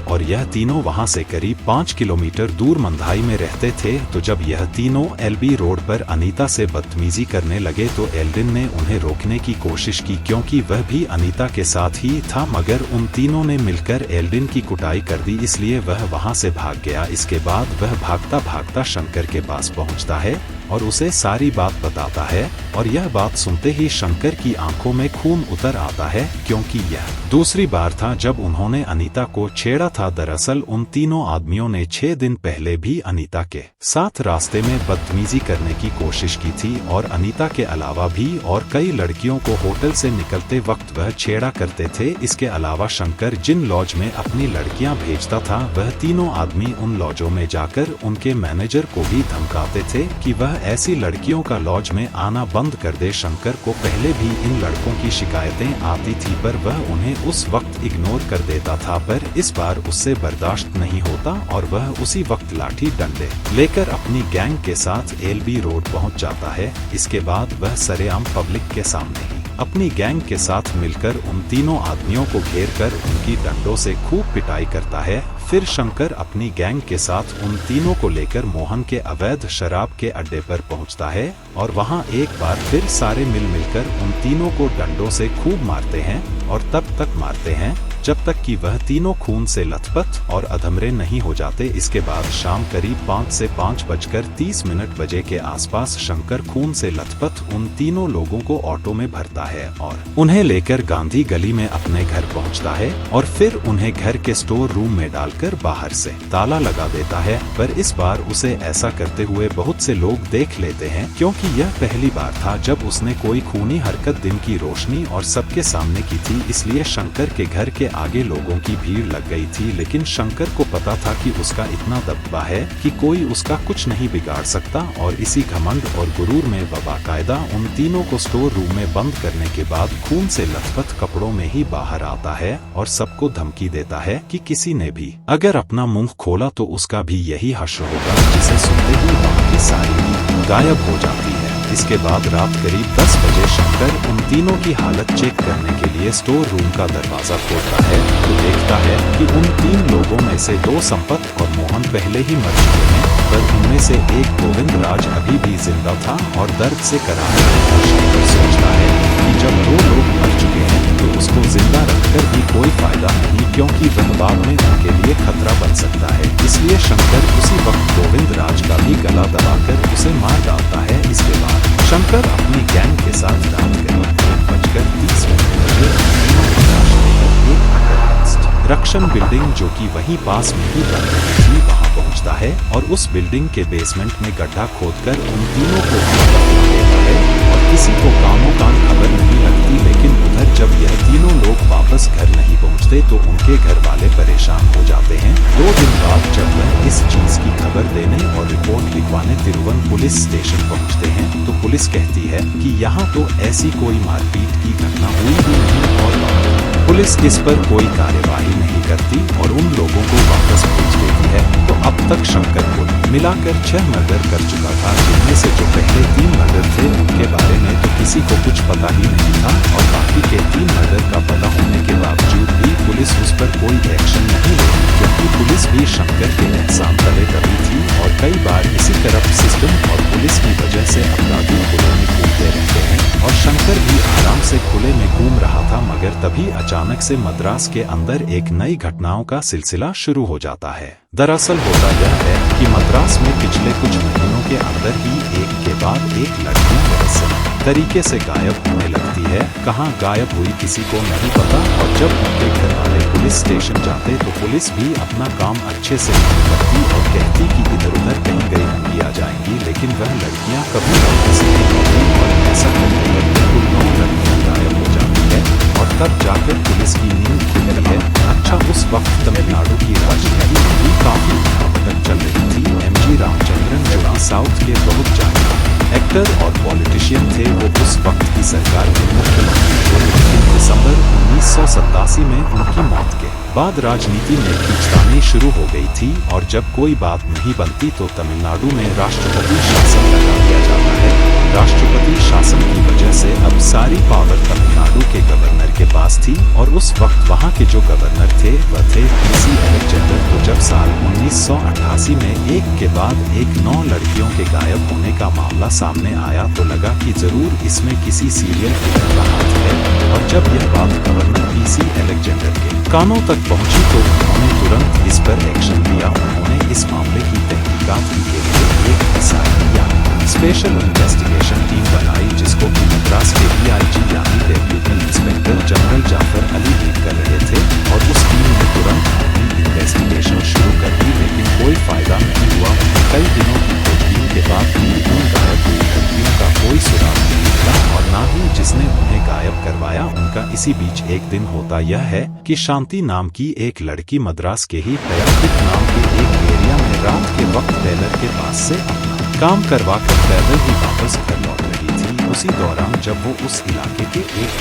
और यह तीनों वहां से करीब 5 किलोमीटर दूर मंधाई में रहते थे। तो जब यह तीनों एलबी रोड पर अनीता से बदतमीजी करने लगे तो एल्ड्रिन ने उन्हें रोकने की कोशिश की क्योंकि वह भी अनीता के साथ ही था, मगर उन तीनों ने मिलकर एल्ड्रिन की कुटाई कर दी, इसलिए वह वहां से भाग गया। इसके बाद वह भागता भागता शंकर के पास पहुंचता है और उसे सारी बात बताता है और यह बात सुनते ही शंकर की आंखों में खून उतर आता है क्योंकि यह दूसरी बार था जब उन्होंने अनीता को छेड़ा था। दरअसल उन तीनों आदमियों ने 6 दिन पहले भी अनीता के साथ रास्ते में बदतमीजी करने की कोशिश की थी और अनीता के अलावा भी और कई लड़कियों को होटल से निकलते वक्त वह छेड़ा करते थे। इसके अलावा शंकर जिन लॉज में अपनी लड़कियां भेजता था वह तीनों आदमी उन लॉजों में जाकर उनके मैनेजर को भी धमकाते थे कि वह ऐसी लड़कियों का लॉज में आना बंद कर दे। शंकर को पहले भी इन लड़कों की शिकायतें आती थी पर वह उन्हें उस वक्त इग्नोर कर देता था, पर इस बार उससे बर्दाश्त नहीं होता और वह उसी वक्त लाठी डंडे लेकर अपनी गैंग के साथ एलबी रोड पहुंच जाता है। इसके बाद वह सरेआम पब्लिक के सामने ही अपनी गैंग के साथ मिलकर उन तीनों आदमियों को घेर कर उनकी डंडों से खूब पिटाई करता है। फिर शंकर अपनी गैंग के साथ उन तीनों को लेकर मोहन के अवैध शराब के अड्डे पर पहुंचता है और वहां एक बार फिर सारे मिलकर उन तीनों को डंडों से खूब मारते हैं और तब तक मारते हैं जब तक कि वह तीनों खून से लथपथ और अधमरे नहीं हो जाते। इसके बाद शाम करीब 5 से 5:30 बजे के आसपास शंकर खून से लथपथ उन तीनों लोगों को ऑटो में भरता है और उन्हें लेकर गांधी गली में अपने घर पहुंचता है और फिर उन्हें घर के स्टोर रूम में डालकर खोदकर बाहर से ताला लगा देता है, पर इस बार उसे ऐसा करते हुए बहुत से लोग देख लेते हैं, क्योंकि यह पहली बार था जब उसने कोई खूनी हरकत दिन की रोशनी और सबके सामने की थी। इसलिए शंकर के घर के आगे लोगों की भीड़ लग गई थी, लेकिन शंकर को पता था कि उसका इतना दबदबा है कि कोई उसका कुछ नहीं बिगाड़ सकता, और इसी घमंड और गुरूर में वह बाकायदा उन तीनों को स्टोर रूम में बंद करने के बाद खून से लथपथ कपड़ों में ही बाहर आता है और सबको धमकी देता है कि किसी ने भी अगर अपना मुंह खोला तो उसका भी यही हश्र होगा, जिसे सुनते ही वहाँ की सारी नींद गायब हो जाती है। इसके बाद रात करीब 10 बजे शंकर उन तीनों की हालत चेक करने के लिए स्टोर रूम का दरवाजा खोलता है तो देखता है कि उन 3 लोगों में से 2 संपत और मोहन पहले ही मर चुके हैं, पर उनमें से एक गोविंद राज अभी भी जिंदा था और दर्द से कराहता है। शंकर सोचता है कि जब 2 लोग मर चुके हैं तो उसको जिंदा रखकर भी कोई फायदा नहीं, क्योंकि वह बाद में उनके लिए खतरा बन सकता है। इसलिए शंकर उसी वक्त गोविंद राज का भी गला दबाकर उसे मार डालता है। इसके बाद शंकर अपनी गैंग के साथ रात करीब 1:30 बजे रक्षण बिल्डिंग, जो कि वहीं पास में ही बन रही थी, वहां पहुंचता है और उस बिल्डिंग के बेसमेंट में गड्ढा खोदकर उन तीनों को दफना देता है और किसी को कामों कान खबर नहीं लगती। लेकिन उधर जब यह तीनों लोग वापस घर नहीं पहुंचते तो उनके घर वाले परेशान हो जाते हैं। 2 दिन बाद जब वह इस चीज की खबर देने और रिपोर्ट लिखवाने तिरुवन पुलिस स्टेशन पहुंचते हैं तो पुलिस कहती है कि यहाँ तो ऐसी कोई मारपीट की घटना हुई ही नहीं, और पुलिस इस पर कोई कार्यवाही नहीं करती और उन लोगों को वापस भेज देती है। तो अब तक शंकर कुल मिलाकर 6 मर्डर कर चुका था, जिनमें से जो पहले 3 मर्डर थे उनके बारे में तो किसी को कुछ पता ही नहीं था, और बाकी के 3 मर्डर का पता होने के बावजूद भी पुलिस उस पर कोई एक्शन नहीं लेती, क्योंकि पुलिस भी शंकर के एहसान तले दबी थी और कई बार इसी करप्ट सिस्टम और पुलिस की वजह से अपराधी खुले में घूमते रहते हैं। और शंकर भी आराम से खुले में घूम रहा था, मगर तभी अचानक से मद्रास के अंदर एक नई घटनाओं का सिलसिला शुरू हो जाता है। दरअसल होता यह है कि मद्रास में पिछले कुछ महीनों के अंदर ही एक के बाद एक लड़कियां रहस्यमय तरीके से गायब होने लगती है। कहाँ गायब हुई किसी को नहीं पता, और जब उनके घर वाले पुलिस स्टेशन जाते तो पुलिस भी अपना काम अच्छे से नहीं करती और कहती कि इधर उधर कहीं गई होंगी आ जाएंगी, लेकिन वह लड़कियां कभी वापस नहीं आती और ऐसा करते करते कुल 9 लड़कियां गायब हो जाती है, और तब जाकर पुलिस की नींद खुलती है। अच्छा, उस वक्त तमिलनाडु की राजनीति भी काफी तक चल रही थी। MG रामचंद्रन, जो कि साउथ के बहुत जाने एक्टर और पॉलिटिशियन थे, वो उस वक्त की सरकार के मुख्यमंत्री थे। लेकिन दिसंबर 1987 में उनकी मौत के बाद राजनीति में खींचतानी शुरू हो गई थी, और जब कोई बात नहीं बनती तो तमिलनाडु में राष्ट्रपति शासन लगा दिया जाता है। राष्ट्रपति शासन की वजह से अब सारी पावर तमिलनाडु के गवर्नर के पास थी, और उस वक्त वहां के जो गवर्नर थे वह थे PC अलेक्जेंडर। तो जब साल 1988 में एक के बाद एक 9 लड़कियों के गायब होने का मामला सामने आया तो लगा कि जरूर इसमें किसी सीरियल किलर का हाथ है, और जब यह बात गवर्नर PC अलेक्जेंडर के कानों तक पहुंची तो उन्होंने तुरंत इस पर एक्शन लिया। उन्होंने इस मामले की तहकीकात के लिए एक SIT यानी स्पेशल इन्वेस्टिगेशन टीम बनाई, जिसको कि मद्रास के DIG यानी deputy inspector general Jafar Ali lead कर रहे थे, और उस टीम ने तुरंत अपनी इन्वेस्टिगेशन शुरू कर दी, लेकिन कोई फायदा नहीं हुआ। कई दिनों की खोजबीन के बाद भी उन गायब हुई लड़कियों का कोई सुराग नहीं मिला, और न ही जिसने उन्हें गायब करवाया उनका। इसी बीच एक दिन होता यह है कि शांति नाम की एक लड़की मद्रास के ही हयातिक नाम के एक एरिया में रात के वक्त टेलर के पास से अपना काम करवा कर पैदल ही वापस घर लौट रही थी। उसी दौरान जब वो उस इलाके के एक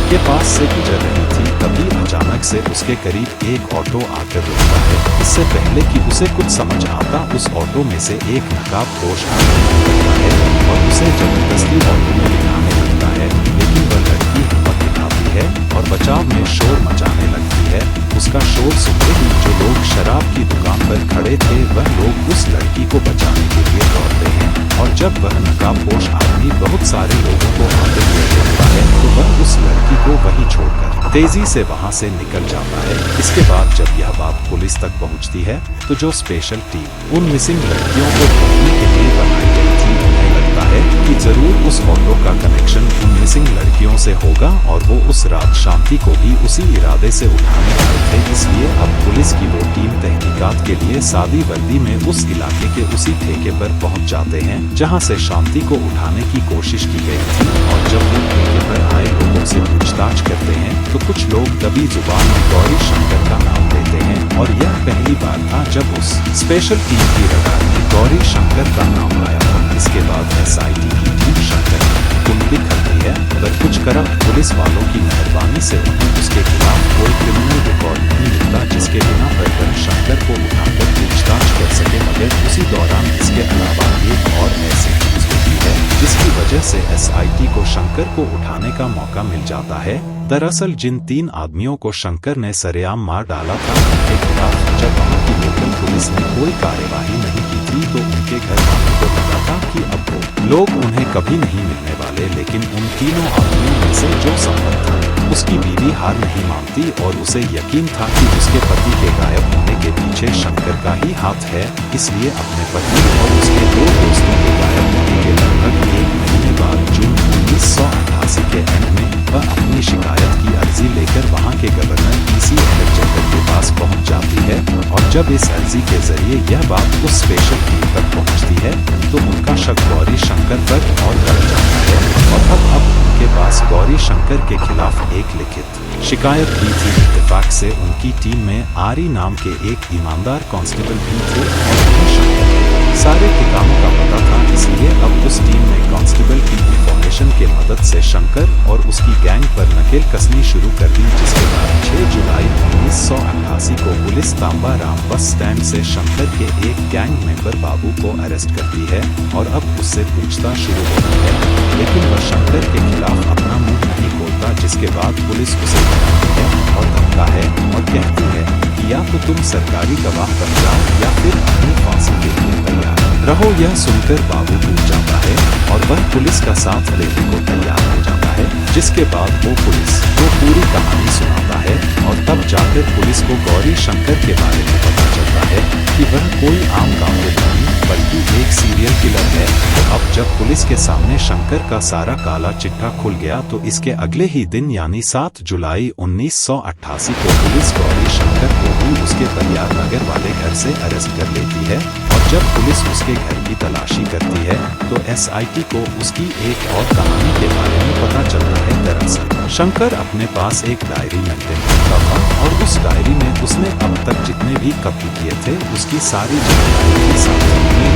के पास से गुजर रही थी, तभी अचानक से उसके करीब एक ऑटो आकर रुकता है। इससे पहले कि उसे कुछ समझ आता, उस ऑटो में से एक नकाबपोश आदमी निकलता है और उसे जबरदस्ती ऑटो में बिठाने लगता है, लेकिन वह लड़की हिम्मत दिखाती है और बचाव में शोर मचाने लगती है। उसका शोर सुनते ही जो लोग शराब की दुकान पर खड़े थे वह लोग उस लड़की को बचाने के लिए दौड़ते हैं, और जब वह नकाबपोश आदमी बहुत सारे लोगों को आते हुए देखता है तो वह उस लड़की को वहीं छोड़कर तेजी से वहां से निकल जाता है। इसके बाद जब यह बात पुलिस तक पहुंचती है तो जो स्पेशल टीम उन मिसिंग लड़कियों को ढूंढने के लिए बनाई गई थी, उन्हें लगता है कि जरूर उस ऑटो का कनेक्शन उन मिसिंग लड़कियों से होगा, और वो उस रात शांति को भी उसी इरादे से उठाने आए थे। इसलिए अब पुलिस की वो टीम तहकीकात तहकीकात के लिए सादी वर्दी में उस इलाके के उसी ठेके पर पहुंच जाते हैं जहां से शांति को उठाने की कोशिश की गई थी। और जब वो ठेके पर आए लोगों से पूछताछ करते हैं तो कुछ लोग दबी जुबान में गौरी शंकर का नाम लेते हैं और यह पहली बार था जब उस स्पेशल टीम की रडार ने गौरी शंकर का नाम लाया था। इसके बाद SIT की टीम शंकर कुंडली करती है, पर कुछ करप्ट पुलिस वालों की मेहरबानी से उन्हें उसके खिलाफ कोई क्रिमिनल रिकॉर्ड नहीं मिलता जिसके बिना पर वह शंकर को उठाकर पूछताछ कर सके। मगर उसी दौरान इसके अलावा एक और ऐसी चीज होती है जिसकी वजह से SIT को शंकर को उठाने का मौका मिल जाता है। दरअसल जिन 3 आदमियों को शंकर ने सरेआम मार डाला था उनके खिलाफ जब वहाँ की लोकल पुलिस ने कोई कार्यवाही नहीं की थी तो उनके घर वालों को लगा था कि अब वो लोग उन्हें कभी नहीं मिलने वाले। लेकिन उन तीनों आदमियों में से जो संपन्न था उसकी बीवी हार नहीं मानती और उसे यकीन था कि उसके पति के गायब होने के पीछे शंकर का ही हाथ है। इसलिए अपने पति और उसके 2 दोस्तों के गायब होने के लगभग 1 महीने बाद जून 1988 के एंड में वह अपनी शिकायत की अर्जी लेकर वहां के गवर्नर PC अलेक्जेंडर के पास पहुंच जाती है। और जब इस अर्जी के जरिए यह बात उस स्पेशल टीम तक पहुंचती है तो उनका शक गौरी शंकर पर और बढ़ जाता है। और अब उनके पास गौरी शंकर के खिलाफ एक लिखित शिकायत भी थी। इत्तेफाक से उनकी टीम में आरी नाम के एक ईमानदार कांस्टेबल भी थे और उन्हें शंकर के सारे ठिकानों का पता था। इसलिए अब उस टीम ने कांस्टेबल की इंफॉर्मेशन के मदद से शंकर और उसकी गैंग पर नकेल कसनी शुरू कर दी, जिसके बाद 6 जुलाई 1988 को पुलिस तांबा राम बस स्टैंड से शंकर के एक गैंग मेंबर बाबू को अरेस्ट करती है और अब उससे पूछताछ शुरू होती है। लेकिन वह शंकर के खिलाफ अपना मुंह नहीं खोलता, जिसके बाद पुलिस उसे डराती है और धमका है और कहती है कि या तो तुम सरकारी गवाह बन जाओ या फिर अपनी फांसी के लिए तैयार रहो। यह सुनकर बाबू टूट जाता है और वह पुलिस का साथ लेने को तैयार हो जाता है, जिसके बाद वो पुलिस को पूरी कहानी सुनाता है। और तब जाकर पुलिस को गौरी शंकर के बारे में पता चलता है कि वह कोई आम कातिल नहीं बल्कि एक सीरियल किलर है। तो अब जब पुलिस के सामने शंकर का सारा काला चिट्ठा खुल गया तो इसके अगले ही दिन यानी 7 जुलाई 1988 को पुलिस गौरी शंकर को भी उसके परियार नगर वाले घर से अरेस्ट कर लेती है। और जब पुलिस उसके घर की तलाशी करती है तो SIT को उसकी एक और कहानी के बारे में पता चलता है। दरअसल शंकर अपने पास एक डायरी मेंटेन करता था और उस डायरी में उसने अब तक जितने भी कत्ल किए थे उसकी सारी जानकारी के साथ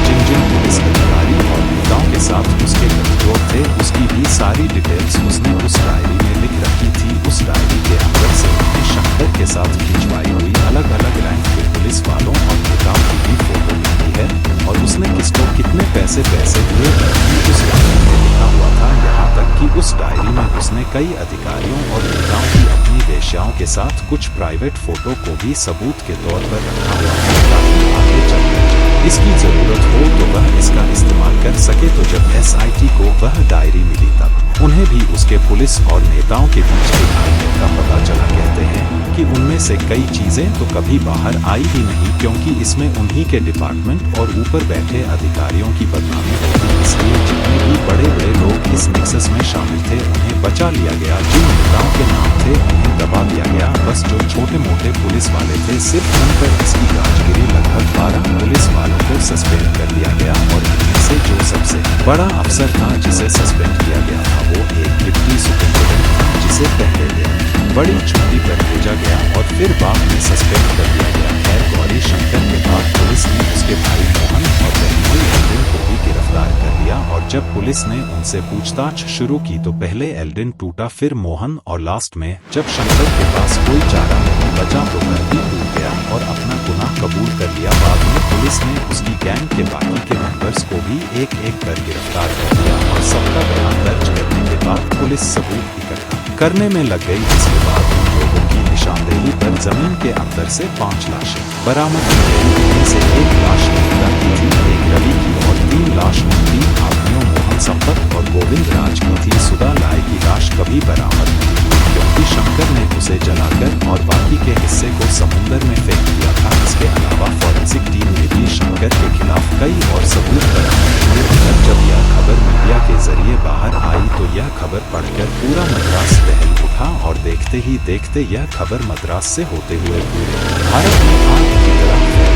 जिन जिन पुलिस अधिकारी और नेताओं के साथ उसके गठजोड़ थे उसकी भी सारी डिटेल्स उसने उस डायरी में लिख रखी थी। उस डायरी के अंदर से उसने शंकर के साथ खिंचवाई हुई अलग अलग रैंक के पुलिस वालों और नेताओं की भी फोटो मिलती है और उसने किसको कितने पैसे दिए उस डायरी में लिखा हुआ था। यहाँ तक कि उस डायरी में उसने कई अधिकारियों और नेताओं की अपनी वेश्याओं के साथ कुछ प्राइवेट फोटो को भी सबूत के तौर पर रखा हुआ था ताकि आगे चलकर इसकी जरूरत हो तो वह इसका इस्तेमाल कर सके। तो जब SIT को वह डायरी मिली तब उन्हें भी उसके पुलिस और नेताओं के बीच के तालमेल का पता चला। कहते हैं कि उनमें से कई चीजें तो कभी बाहर आई ही नहीं क्योंकि इसमें उन्हीं के डिपार्टमेंट और ऊपर बैठे अधिकारियों की बदनामी होती। इसलिए जितने भी बड़े बड़े लोग इस नेक्सस में शामिल थे उन्हें बचा लिया गया। जिन नेताओं के नाम थे उन्हें दबा दिया गया। बस जो छोटे मोटे पुलिस वाले थे सिर्फ उन पर इसकी गाजगिरी। लगभग 12 पुलिस वालों को सस्पेंड कर दिया गया और इनमें से जो सबसे बड़ा अफसर था जिसे सस्पेंड किया गया था वो एक डिप्टी सुपरिटेंडेंट था, जिसे पहले दिन बड़ी छुट्टी पर भेजा गया और फिर बाद में सस्पेंड कर दिया गया। खैर गौरी शंकर के बाद पुलिस ने उसके भाई मोहन और बहनोई एल्डिन को भी गिरफ्तार कर लिया। और जब पुलिस ने उनसे पूछताछ शुरू की तो पहले एल्डिन टूटा, फिर मोहन और लास्ट में जब शंकर के पास कोई चारा नहीं बचा तो घर भी टूट गया और अपना गुनाह कबूल कर लिया। बाद में पुलिस ने उसकी गैंग के बाकी के मेंबर्स को भी एक एक कर गिरफ्तार कर लिया और सबका बयान दर्ज करने के बाद पुलिस सबूत इकट्ठा करने में लग गई। इसके बाद उन लोगों की निशानदेही पर जमीन के अंदर से 5 लाशें बरामद की गई। इनमें से एक लाश निकिता की थी, एक रवि की और 3 लाश उन 3 आदमियों मोहन संपत और गोविंद राज की थी। सुधा लाय की लाश कभी बरामद नहीं हुई क्योंकि शंकर ने उसे जलाकर और बाकी के हिस्से को समुद्र में फेंक दिया था। इसके अलावा फॉरेंसिक टीम ने भी शंकर के खिलाफ कई और सबूत बरामद किए। जब यह खबर मीडिया के जरिए बाहर आई तो यह खबर पढ़कर पूरा मद्रास दहल उठा और देखते ही देखते यह खबर मद्रास से होते हुए पूरे भारत में आग की तरह फैल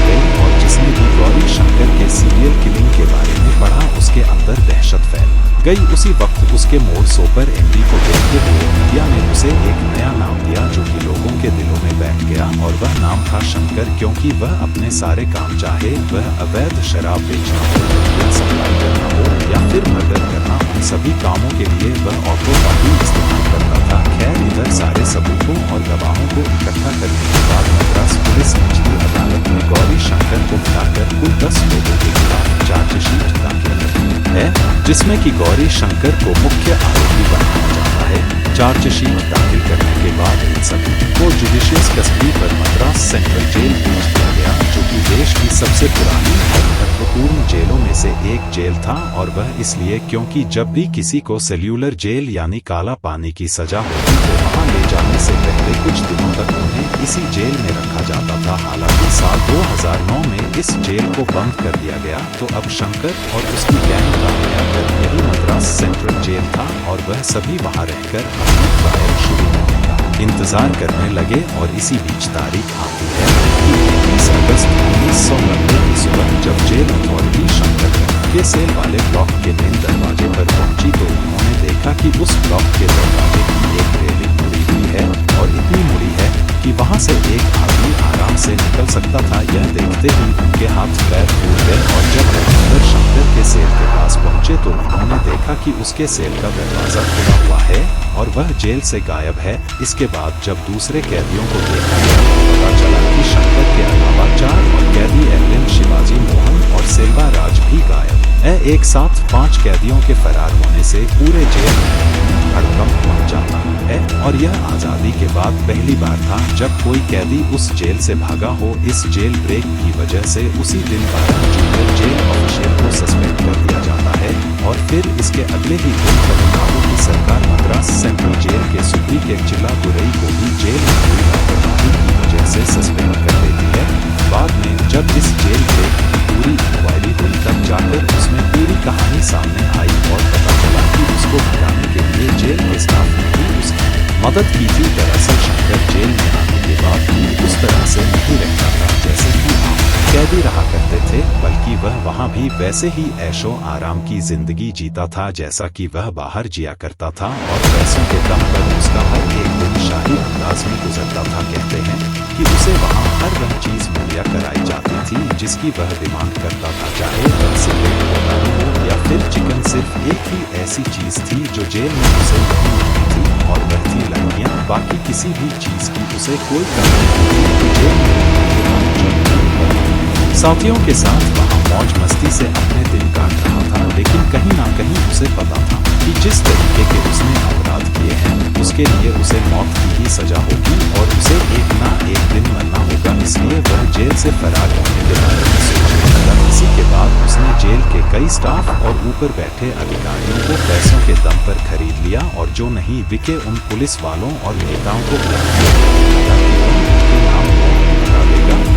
दहशत फैल गई। उसी वक्त उसके मोड़ सोपर एमडी को देखते हुए मीडिया ने उसे एक नया नाम दिया जो कि लोगों के दिलों में बैठ गया, और वह नाम था शंकर, क्योंकि वह अपने सारे काम, चाहे वह अवैध शराब बेचना हो या सप्लाई करना हो या फिर मर्डर करना, उन सभी कामों के लिए वह ऑटो का ही इस्तेमाल करता था। खैर, इधर सारे सबूतों और गवाहों को इकट्ठा करने के बाद मद्रास पुलिस निचली अदालत में गौरी शंकर को बुलाकर कुल 10 लोगों के खिलाफ चार्जशीट दाखिल करती है, जिसमें कि गौरी शंकर को मुख्य आरोपी बनाया जाता है। चार्जशीट दाखिल करने के बाद इन सभी को जुडिशियस कस्टडी पर मद्रास सेंट्रल जेल भेज दिया गया, जो कि देश की सबसे पुरानी और महत्वपूर्ण जेलों में से एक जेल था, और वह इसलिए क्योंकि जब भी किसी को सेल्यूलर जेल यानी काला पानी की सजा होती तो वहां ले जाने से पहले कुछ दिनों तक उन्हें इसी जेल में रखा जाता था। हालांकि साल 2009 में इस जेल को बंद कर दिया गया, तो अब शंकर और उसकी गैंग का नया घर यही मद्रास सेंट्रल जेल था, और वह सभी वहां रहकर अपनी ट्रायल शुरू होने का इंतजार करने लगे। और इसी बीच तारीख आती है कि 21 अगस्त 1990 की सुबह जब जेल अथॉरिटी शंकर के सेल वाले ब्लॉक के मेन दरवाजे पर पहुंची तो उन्होंने देखा कि उस ब्लॉक के दरवाजे की एक रेलिंग मुड़ी हुई है, और इतनी मुड़ी है कि वहां से एक आदमी आराम से निकल सकता था। यह देखते ही उनके हाथ पैर फूल गए, और जब अंदर शंकर के सेल के पास पहुंचे तो उन्होंने देखा कि उसके सेल का दरवाजा खुला हुआ है और वह जेल से गायब है। इसके बाद जब दूसरे कैदियों को देखा गया तो पता चला कि शंकर के अलावा 4 और कैदी एवलिन, शिवाजी, मोहन और सेल्वा राज भी गायब है। एक साथ 5 कैदियों के फरार होने से पूरे जेल में हड़कंप मच जाता है, और यह आजादी के बाद पहली बार था जब कोई कैदी उस जेल से भागा हो। इस जेल ब्रेक की वजह से उसी दिन 12 जूनियर जेल ऑफिशियल को सस्पेंड कर दिया जाता है, और फिर इसके अगले ही दिन तमिलनाडु की सरकार मद्रास सेंट्रल जेल के सुप्रीटेंडेंट चिल्ला दुरई को भी जेल में हुई लापरवाही की वजह से सस्पेंड कर देती है। बाद में जब इस जेल ब्रेक की पूरी इंक्वायरी हुई तब जाकर उसमें पूरी कहानी सामने आई, और पता चला कि उसको भगाने के लिए जेल के स्टाफ ने ही उसकी मदद की थी। दरअसल शंकर जेल में आने के बाद भी उस तरह से नहीं रहता था जैसे कि आम कैदी रहा करते थे, बल्कि वह वहां भी वैसे ही ऐशो आराम की जिंदगी जीता था जैसा कि वह बाहर जिया करता था, और पैसों के दम पर उसका हर एक दिन शाही अंदाज में गुजरता था। कहते हैं कि उसे वहां हर वह चीज मुहैया कराई जाती थी जिसकी वह डिमांड करता था, चाहे वह सिगरेट हो, दारू हो या फिर चिकन। सिर्फ एक ही ऐसी चीज थी जो जेल में उसे नहीं मिलती थी, और वह थी लड़कियां। बाकी किसी भी चीज की उसे कोई कमी नहीं थी। जेल में साथियों के साथ वहाँ मौज मस्ती से अपने दिन काट रहा था, लेकिन कहीं ना कहीं उसे पता था कि जिस तरीके के उसने अपराध किए हैं उसके लिए उसे मौत की ही सजा होगी, और उसे एक ना एक दिन मरना होगा। इसलिए वह जेल से फरार होने के बारे में सोचने लगा। इसी के बाद उसने जेल के कई स्टाफ और ऊपर बैठे अधिकारियों को पैसों के दम पर खरीद लिया, और जो नहीं बिके उन पुलिस वालों और नेताओं को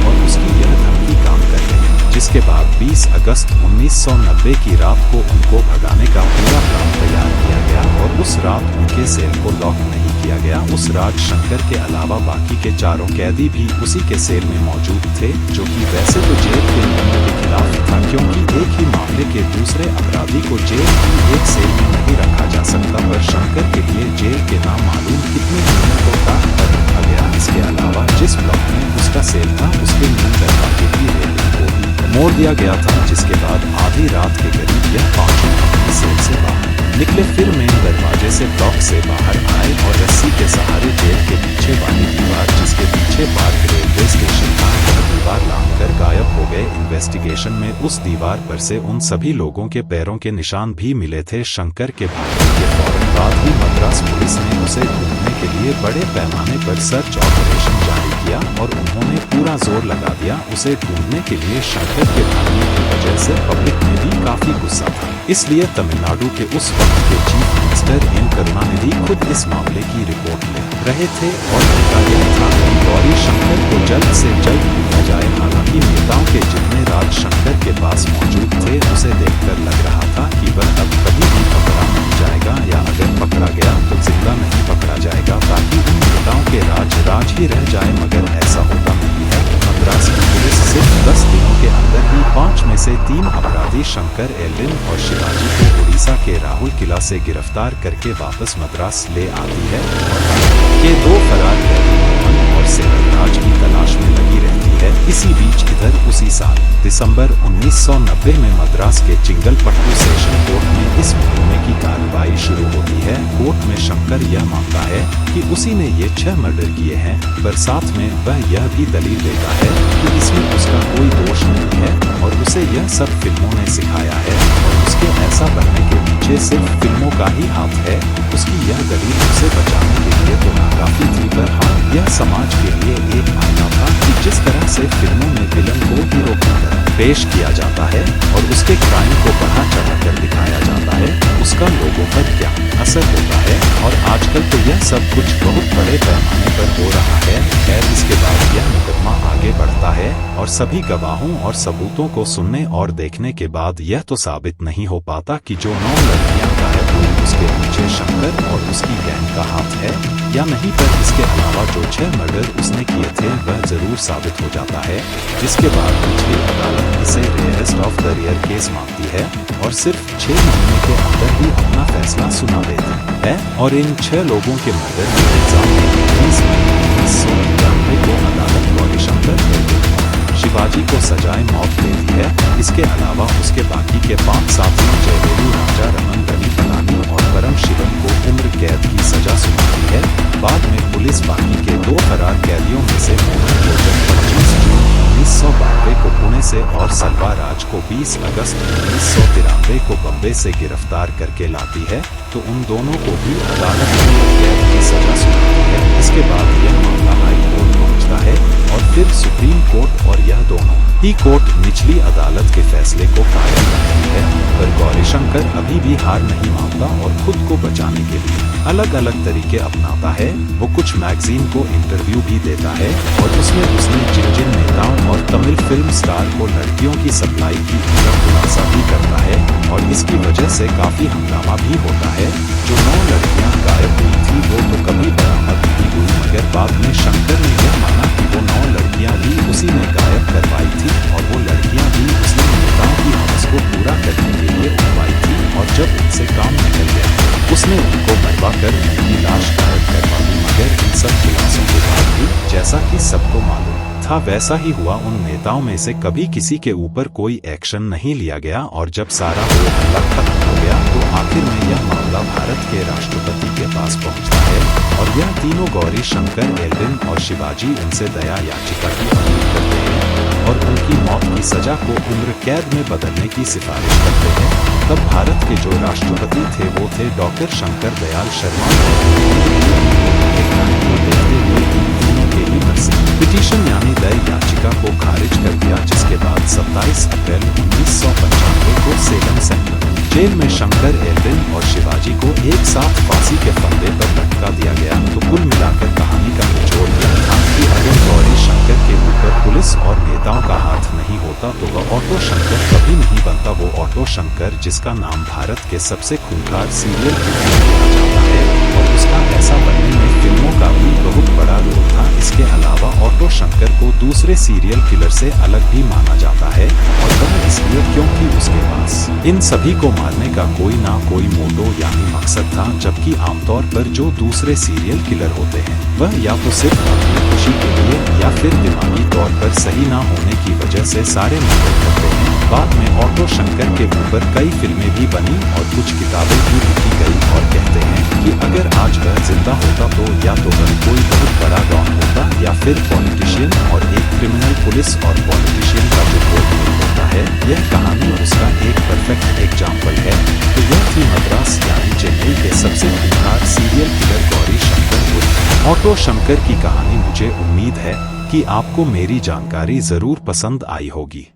और उसकी यह धमकी काम कर रही। जिसके बाद 20 अगस्त 1990 की रात को उनको भगाने का पूरा प्लान तैयार किया गया, और उस रात उनके सेल को लॉक नहीं किया गया। उस रात शंकर के अलावा बाकी के 4 कैदी भी उसी के सेल में मौजूद थे, जो कि वैसे तो जेल के नियमों के खिलाफ था, क्योंकि एक ही मामले के दूसरे अपराधी को जेल की एक सेल में नहीं रखा जा सकता। पर शंकर के लिए जेल के नाम मालूम कितने दिनों को ताक पर रखा गया। इसके अलावा जिस ब्लॉक में उसका सेल था उसके मेन दरवाजे की रेलिंग को भी मोड़ दिया गया था, जिसके बाद आधी रात के करीब यह 5 अपनी सेल से बाहर निकले। फिर मेन दरवाजे से ब्लॉक से बाहर आए और रस्सी के सहारे जेल के पीछे वाली दीवार, जिसके पीछे पार्क रेलवे स्टेशन था, वह दीवार लांघकर गायब हो गए। इन्वेस्टिगेशन में उस दीवार पर से उन सभी लोगों के पैरों के निशान भी मिले थे। शंकर के भागने के फौरन बाद ही मद्रास पुलिस ने उसे ढूंढने के लिए बड़े पैमाने पर सर्च ऑपरेशन जारी किया, और उन्होंने पूरा जोर लगा दिया उसे ढूंढने के लिए। शंकर के भागने की वजह से पब्लिक में भी काफी गुस्सा था, इसलिए तमिलनाडु के उस वक्त के चीफ मिनिस्टर एन करुणानिधि खुद इस मामले की रिपोर्ट ले रहे थे, और उनका यह था कि गौरी शंकर को जल्द से जल्द ढूंढा जाए। हालांकि नेताओं के जितने राज शंकर के पास मौजूद थे उसे देखकर लग रहा था कि वह अब कभी भी पकड़ा नहीं जाएगा, या अगर पकड़ा गया तो जिंदा नहीं पकड़ा जाएगा, ताकि उन नेताओं के राज ही रह जाए। मगर ऐसा होता नहीं है। मद्रास की पुलिस सिर्फ 10 दिनों के अंदर ही 5 में से 3 अपराधी शंकर, एल्विन और शिवाजी को उड़ीसा के राहुल किला से गिरफ्तार करके वापस मद्रास ले आती है और ये 2 फरार कैदी मोहन और सेवराज की तलाश में लगी रहती है। इसी बीच इधर उसी साल दिसंबर 1990 में मद्रास के चिंगलपट्टू सेशन कोर्ट में इस मुकदमे की कार्रवाई शुरू होती है। कोर्ट में शंकर यह मानता है कि उसी ने ये 6 मर्डर किए हैं, पर साथ में वह यह भी दलील देता है कि इसमें उसका कोई दोष नहीं है और उसे यह सब फिल्मों ने सिखाया है और उसके ऐसा बनने के पीछे सिर्फ फिल्मों का ही हाथ है। उसकी यह दलील उसे बचाने के लिए तो नाकाफी थी, पर हाँ, यह समाज के लिए एक आईना था कि जिस तरह से फिल्मों में विलन को हीरो की तरह पेश किया जाता है और उसके क्राइम को बढ़ा चढ़ाकर दिखाया जाता है, उसका लोगों पर क्या असर होता है। और आजकल तो यह सब कुछ बहुत बड़े पैमाने पर हो रहा है। खैर, इसके बाद यह मुकदमा आगे बढ़ता है और सभी गवाहों और सबूतों को सुनने और देखने के बाद यह तो साबित नहीं हो पाता कि जो 9 लड़कियां गायब हुई उसके पीछे शंकर और उसकी गैंग का हाथ है या नहीं, पर इसके अलावा जो 6 मर्डर उसने किए थे वह जरूर साबित हो जाता है। जिसके बाद पिछली अदालत इसे rarest of the rare case मानती है और सिर्फ 6 महीने के अंदर ही अपना फैसला सुना देती है और इन 6 लोगों के मर्डर के इल्जाम में 30 मई 1991 को अदालत गौरीशंकर शिवाजी को सजाए मौत देती है। इसके अलावा उसके बाकी के 5 साथियों जयवेलू, राजा रमन, रवि पलानी और परम शिवम को उम्र कैद की सजा सुनाती है। बाद में पुलिस बाकी के 2 फरार कैदियों में से मोहन को 25 जून 1992 को पुणे से और सलवा राज को 20 अगस्त 1993 को बम्बे से गिरफ्तार करके लाती है, तो उन दोनों को भी अदालत उम्र कैद की सजा सुनाती है। इसके बाद यह मामला हाई कोर्ट पहुंचता है और फिर सुप्रीम कोर्ट और यह दोनों ही कोर्ट निचली अदालत के फैसले को कायम रखती है। पर गौरीशंकर अभी भी हार नहीं मानता और खुद को बचाने के लिए अलग अलग तरीके अपनाता है। वो कुछ मैगजीन को इंटरव्यू भी देता है और उसमें उसने जिन जिन नेताओं और तमिल फिल्म स्टार को लड़कियों की सप्लाई की उनका खुलासा भी करता है और इसकी वजह से काफी हंगामा भी होता है। जो 9 लड़कियां गायब हुई थी वो तो कभी बरामद नहीं हुई, मगर बाद में शंकर ने यह माना कि वो 9 लड़कियां भी उसी ने गायब करवाई थी और वो लड़कियां भी उसने नेताओं की हवस को पूरा करने के लिए उठवाई थी और जब उनसे काम निकल गया उसने उनको मरवा कर उनकी लाश गायब करवा दी। मगर इन सब खुलासों के बाद भी जैसा कि सबको मालूम था वैसा ही हुआ। उन नेताओं में से कभी किसी के ऊपर कोई एक्शन नहीं लिया गया और जब सारा हल्ला खत्म हो गया तो आखिर में यह मामला भारत के राष्ट्रपति के पास पहुंचता है और यह तीनों गौरी शंकर, एल्विन और शिवाजी उनसे दया याचिका की अपील करते हैं और उनकी मौत की सजा को उम्र कैद में बदलने की सिफारिश करते हैं। तब भारत के जो राष्ट्रपति थे वो थे डॉक्टर शंकर दयाल शर्मा पिटीशन यानी दया याचिका को खारिज कर दिया, जिसके बाद 27 अप्रैल 1995 को सेलम सेंट्रल जेल में शंकर, एल्विन और शिवाजी को एक साथ फांसी के फंदे पर लटका दिया गया। तो कुल मिलाकर कहानी का निचोड़ यह था कि अगर गौरी शंकर के ऊपर पुलिस और नेताओं का हाथ नहीं होता तो वह ऑटो शंकर कभी नहीं बनता। वो ऑटो शंकर जिसका नाम भारत के सबसे खूंखार सीरियल किलर दिया जाता है और उसका ऐसा बनने में फिल्मों का भी बहुत बड़ा रोल था। इसके अलावा ऑटो शंकर को दूसरे सीरियल किलर से अलग भी माना जाता है और वह इसलिए क्योंकि उसके पास इन सभी को मारने का कोई ना कोई मोटो यानी मकसद था, जबकि आमतौर पर जो दूसरे सीरियल किलर होते हैं वह या तो सिर्फ अपनी खुशी के लिए या फिर दिमागी तौर पर सही ना होने की वजह से सारे मर्डर करते हैं। बाद में ऑटो शंकर के ऊपर कई फिल्में भी बनी और कुछ किताबें भी लिखी गई और कहते हैं कि अगर आज वह जिंदा होता तो या तो वह कोई बहुत बड़ा डॉन होता या फिर पॉलिटिशियन, और एक क्रिमिनल पुलिस और पॉलिटिशियन का जो कोलमेल होता है, यह कहानी उसका एक परफेक्ट एग्जाम्पल है। तो यह थी मद्रास यानी चेन्नई के सबसे खूंखार serial killer Gauri Shankar auto Shankar की कहानी। मुझे उम्मीद है कि आपको मेरी जानकारी जरूर पसंद आई होगी।